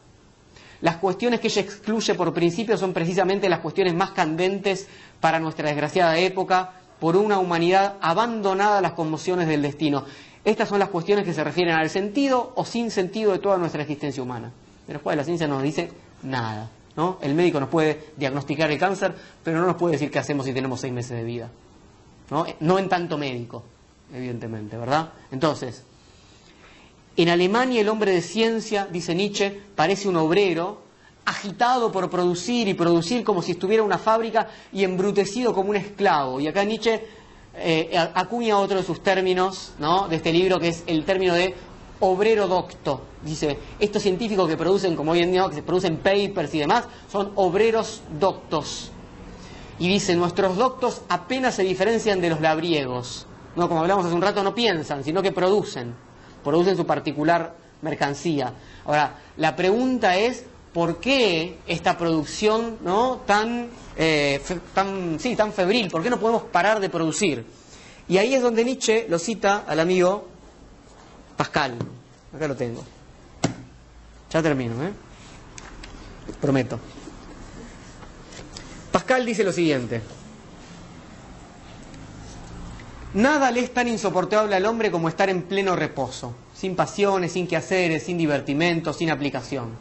Las cuestiones que ella excluye por principio son precisamente las cuestiones más candentes para nuestra desgraciada época, por una humanidad abandonada a las conmociones del destino. Estas son las cuestiones que se refieren al sentido o sin sentido de toda nuestra existencia humana, de las cuales la ciencia no nos dice nada, ¿no? El médico nos puede diagnosticar el cáncer, pero no nos puede decir qué hacemos si tenemos 6 meses de vida, ¿no? No en tanto médico, evidentemente, ¿verdad? Entonces, en Alemania el hombre de ciencia, dice Nietzsche, parece un obrero agitado por producir y producir como si estuviera en una fábrica y embrutecido como un esclavo. Y acá Nietzsche acuña otro de sus términos, ¿no? De este libro, que es el término de obrero docto. Dice, estos científicos que producen, como hoy en día, que se producen papers y demás, son obreros doctos. Y dice, nuestros doctos apenas se diferencian de los labriegos. No, como hablamos hace un rato, no piensan, sino que producen su particular mercancía. Ahora, la pregunta es, ¿por qué esta producción, ¿no? tan febril? ¿Por qué no podemos parar de producir? Y ahí es donde Nietzsche lo cita al amigo Pascal. Acá lo tengo. Ya termino, prometo. Pascal dice lo siguiente: nada le es tan insoportable al hombre como estar en pleno reposo, sin pasiones, sin quehaceres, sin divertimento, sin aplicación.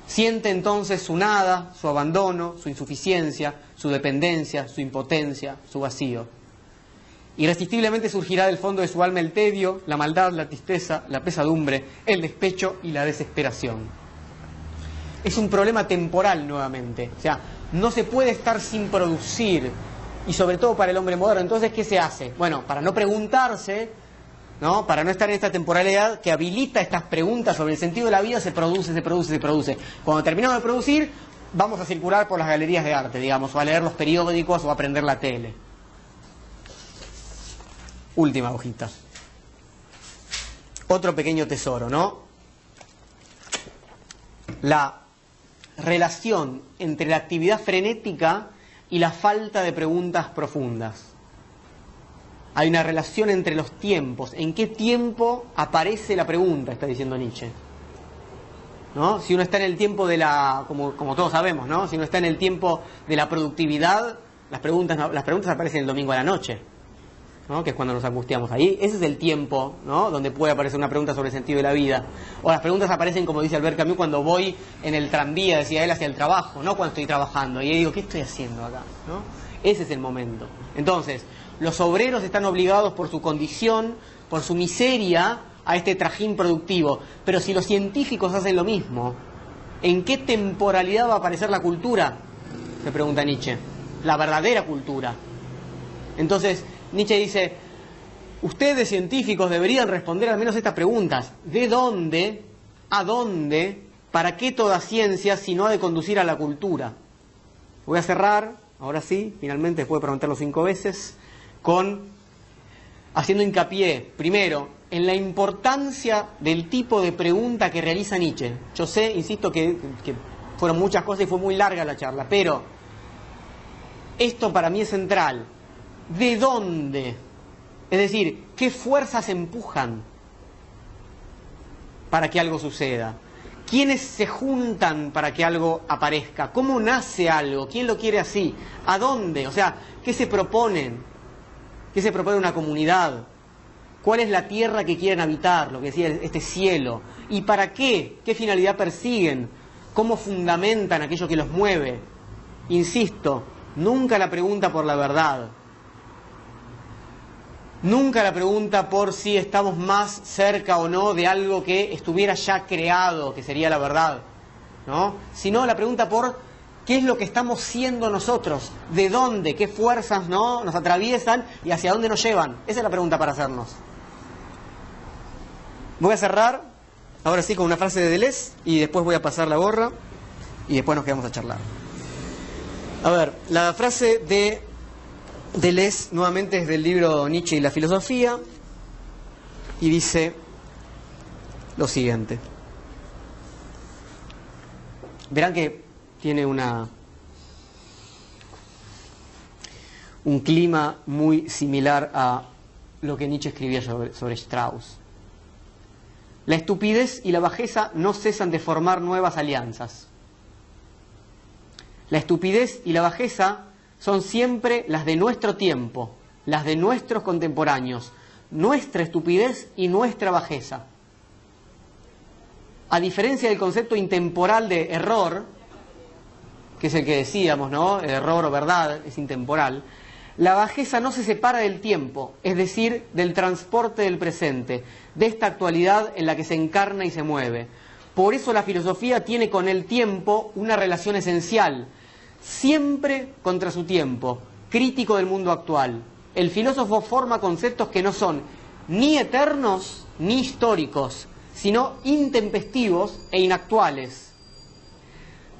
Siente entonces su nada, su abandono, su insuficiencia, su dependencia, su impotencia, su vacío. Irresistiblemente surgirá del fondo de su alma el tedio, la maldad, la tristeza, la pesadumbre, el despecho y la desesperación. Es un problema temporal nuevamente, o sea, no se puede estar sin producir, y sobre todo para el hombre moderno. Entonces, ¿qué se hace? Bueno, para no preguntarse, ¿no? Para no estar en esta temporalidad que habilita estas preguntas sobre el sentido de la vida, se produce. Cuando terminamos de producir, vamos a circular por las galerías de arte, digamos, o a leer los periódicos o a aprender la tele. Última hojita. Otro pequeño tesoro, ¿no? La relación entre la actividad frenética y la falta de preguntas profundas. Hay una relación entre los tiempos. ¿En qué tiempo aparece la pregunta? Está diciendo Nietzsche, ¿no? Si uno está en el tiempo de la, como todos sabemos, ¿no? Si uno está en el tiempo de la productividad, las preguntas aparecen el domingo a la noche, ¿no? Que es cuando nos angustiamos ahí. Ese es el tiempo, ¿no? Donde puede aparecer una pregunta sobre el sentido de la vida. O las preguntas aparecen, como dice Albert Camus, cuando voy en el tranvía, decía él, hacia el trabajo, no cuando estoy trabajando. Y ahí digo, ¿qué estoy haciendo acá? ¿No? Ese es el momento. Entonces, los obreros están obligados por su condición, por su miseria, a este trajín productivo. Pero si los científicos hacen lo mismo, ¿en qué temporalidad va a aparecer la cultura? Se pregunta Nietzsche. La verdadera cultura. Entonces, Nietzsche dice, ustedes científicos deberían responder al menos estas preguntas. ¿De dónde? ¿A dónde? ¿Para qué toda ciencia si no ha de conducir a la cultura? Voy a cerrar, ahora sí, finalmente, después de preguntarlo 5 veces, haciendo hincapié, primero, en la importancia del tipo de pregunta que realiza Nietzsche. Yo sé, insisto, que fueron muchas cosas y fue muy larga la charla, pero esto para mí es central. ¿De dónde? Es decir, ¿qué fuerzas empujan para que algo suceda? ¿Quiénes se juntan para que algo aparezca? ¿Cómo nace algo? ¿Quién lo quiere así? ¿A dónde? O sea, ¿qué se proponen? ¿Qué se propone una comunidad? ¿Cuál es la tierra que quieren habitar? Lo que decía este cielo. ¿Y para qué? ¿Qué finalidad persiguen? ¿Cómo fundamentan aquello que los mueve? Insisto, nunca la pregunta por la verdad. Nunca la pregunta por si estamos más cerca o no de algo que estuviera ya creado, que sería la verdad, ¿no? Sino la pregunta por qué es lo que estamos siendo nosotros, de dónde, qué fuerzas, ¿no?, nos atraviesan y hacia dónde nos llevan. Esa es la pregunta para hacernos. Voy a cerrar, ahora sí, con una frase de Deleuze y después voy a pasar la gorra y después nos quedamos a charlar. A ver, la frase de Deleuze nuevamente es del libro Nietzsche y la filosofía y dice lo siguiente. Verán que tiene un clima muy similar a lo que Nietzsche escribía sobre Strauss. La estupidez y la bajeza no cesan de formar nuevas alianzas. La estupidez y la bajeza son siempre las de nuestro tiempo, las de nuestros contemporáneos, nuestra estupidez y nuestra bajeza. A diferencia del concepto intemporal de error, que es el que decíamos, ¿no? El error o verdad es intemporal, la bajeza no se separa del tiempo, es decir, del transporte del presente, de esta actualidad en la que se encarna y se mueve. Por eso la filosofía tiene con el tiempo una relación esencial, siempre contra su tiempo, crítico del mundo actual. El filósofo forma conceptos que no son ni eternos ni históricos, sino intempestivos e inactuales.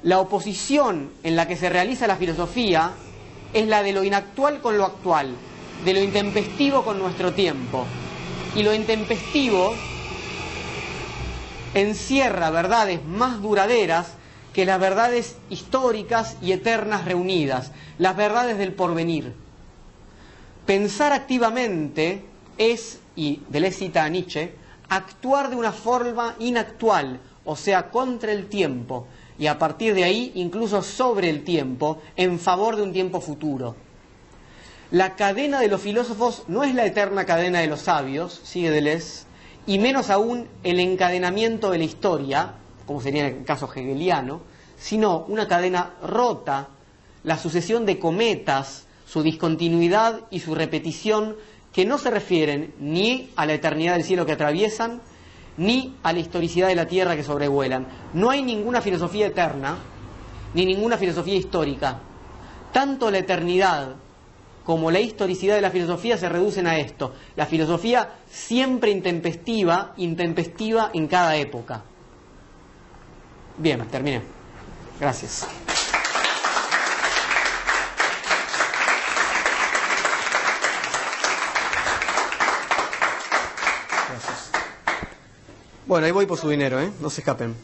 La oposición en la que se realiza la filosofía es la de lo inactual con lo actual, de lo intempestivo con nuestro tiempo. Y lo intempestivo encierra verdades más duraderas que las verdades históricas y eternas reunidas, las verdades del porvenir. Pensar activamente es, y Deleuze cita a Nietzsche, actuar de una forma inactual, o sea, contra el tiempo, y a partir de ahí incluso sobre el tiempo, en favor de un tiempo futuro. La cadena de los filósofos no es la eterna cadena de los sabios, sigue Deleuze, y menos aún el encadenamiento de la historia, como sería en el caso hegeliano, sino una cadena rota, la sucesión de cometas, su discontinuidad y su repetición, que no se refieren ni a la eternidad del cielo que atraviesan, ni a la historicidad de la tierra que sobrevuelan. No hay ninguna filosofía eterna, ni ninguna filosofía histórica. Tanto la eternidad como la historicidad de la filosofía se reducen a esto: la filosofía siempre intempestiva en cada época. Bien, terminé. Gracias. Bueno, ahí voy por su dinero, no se escapen.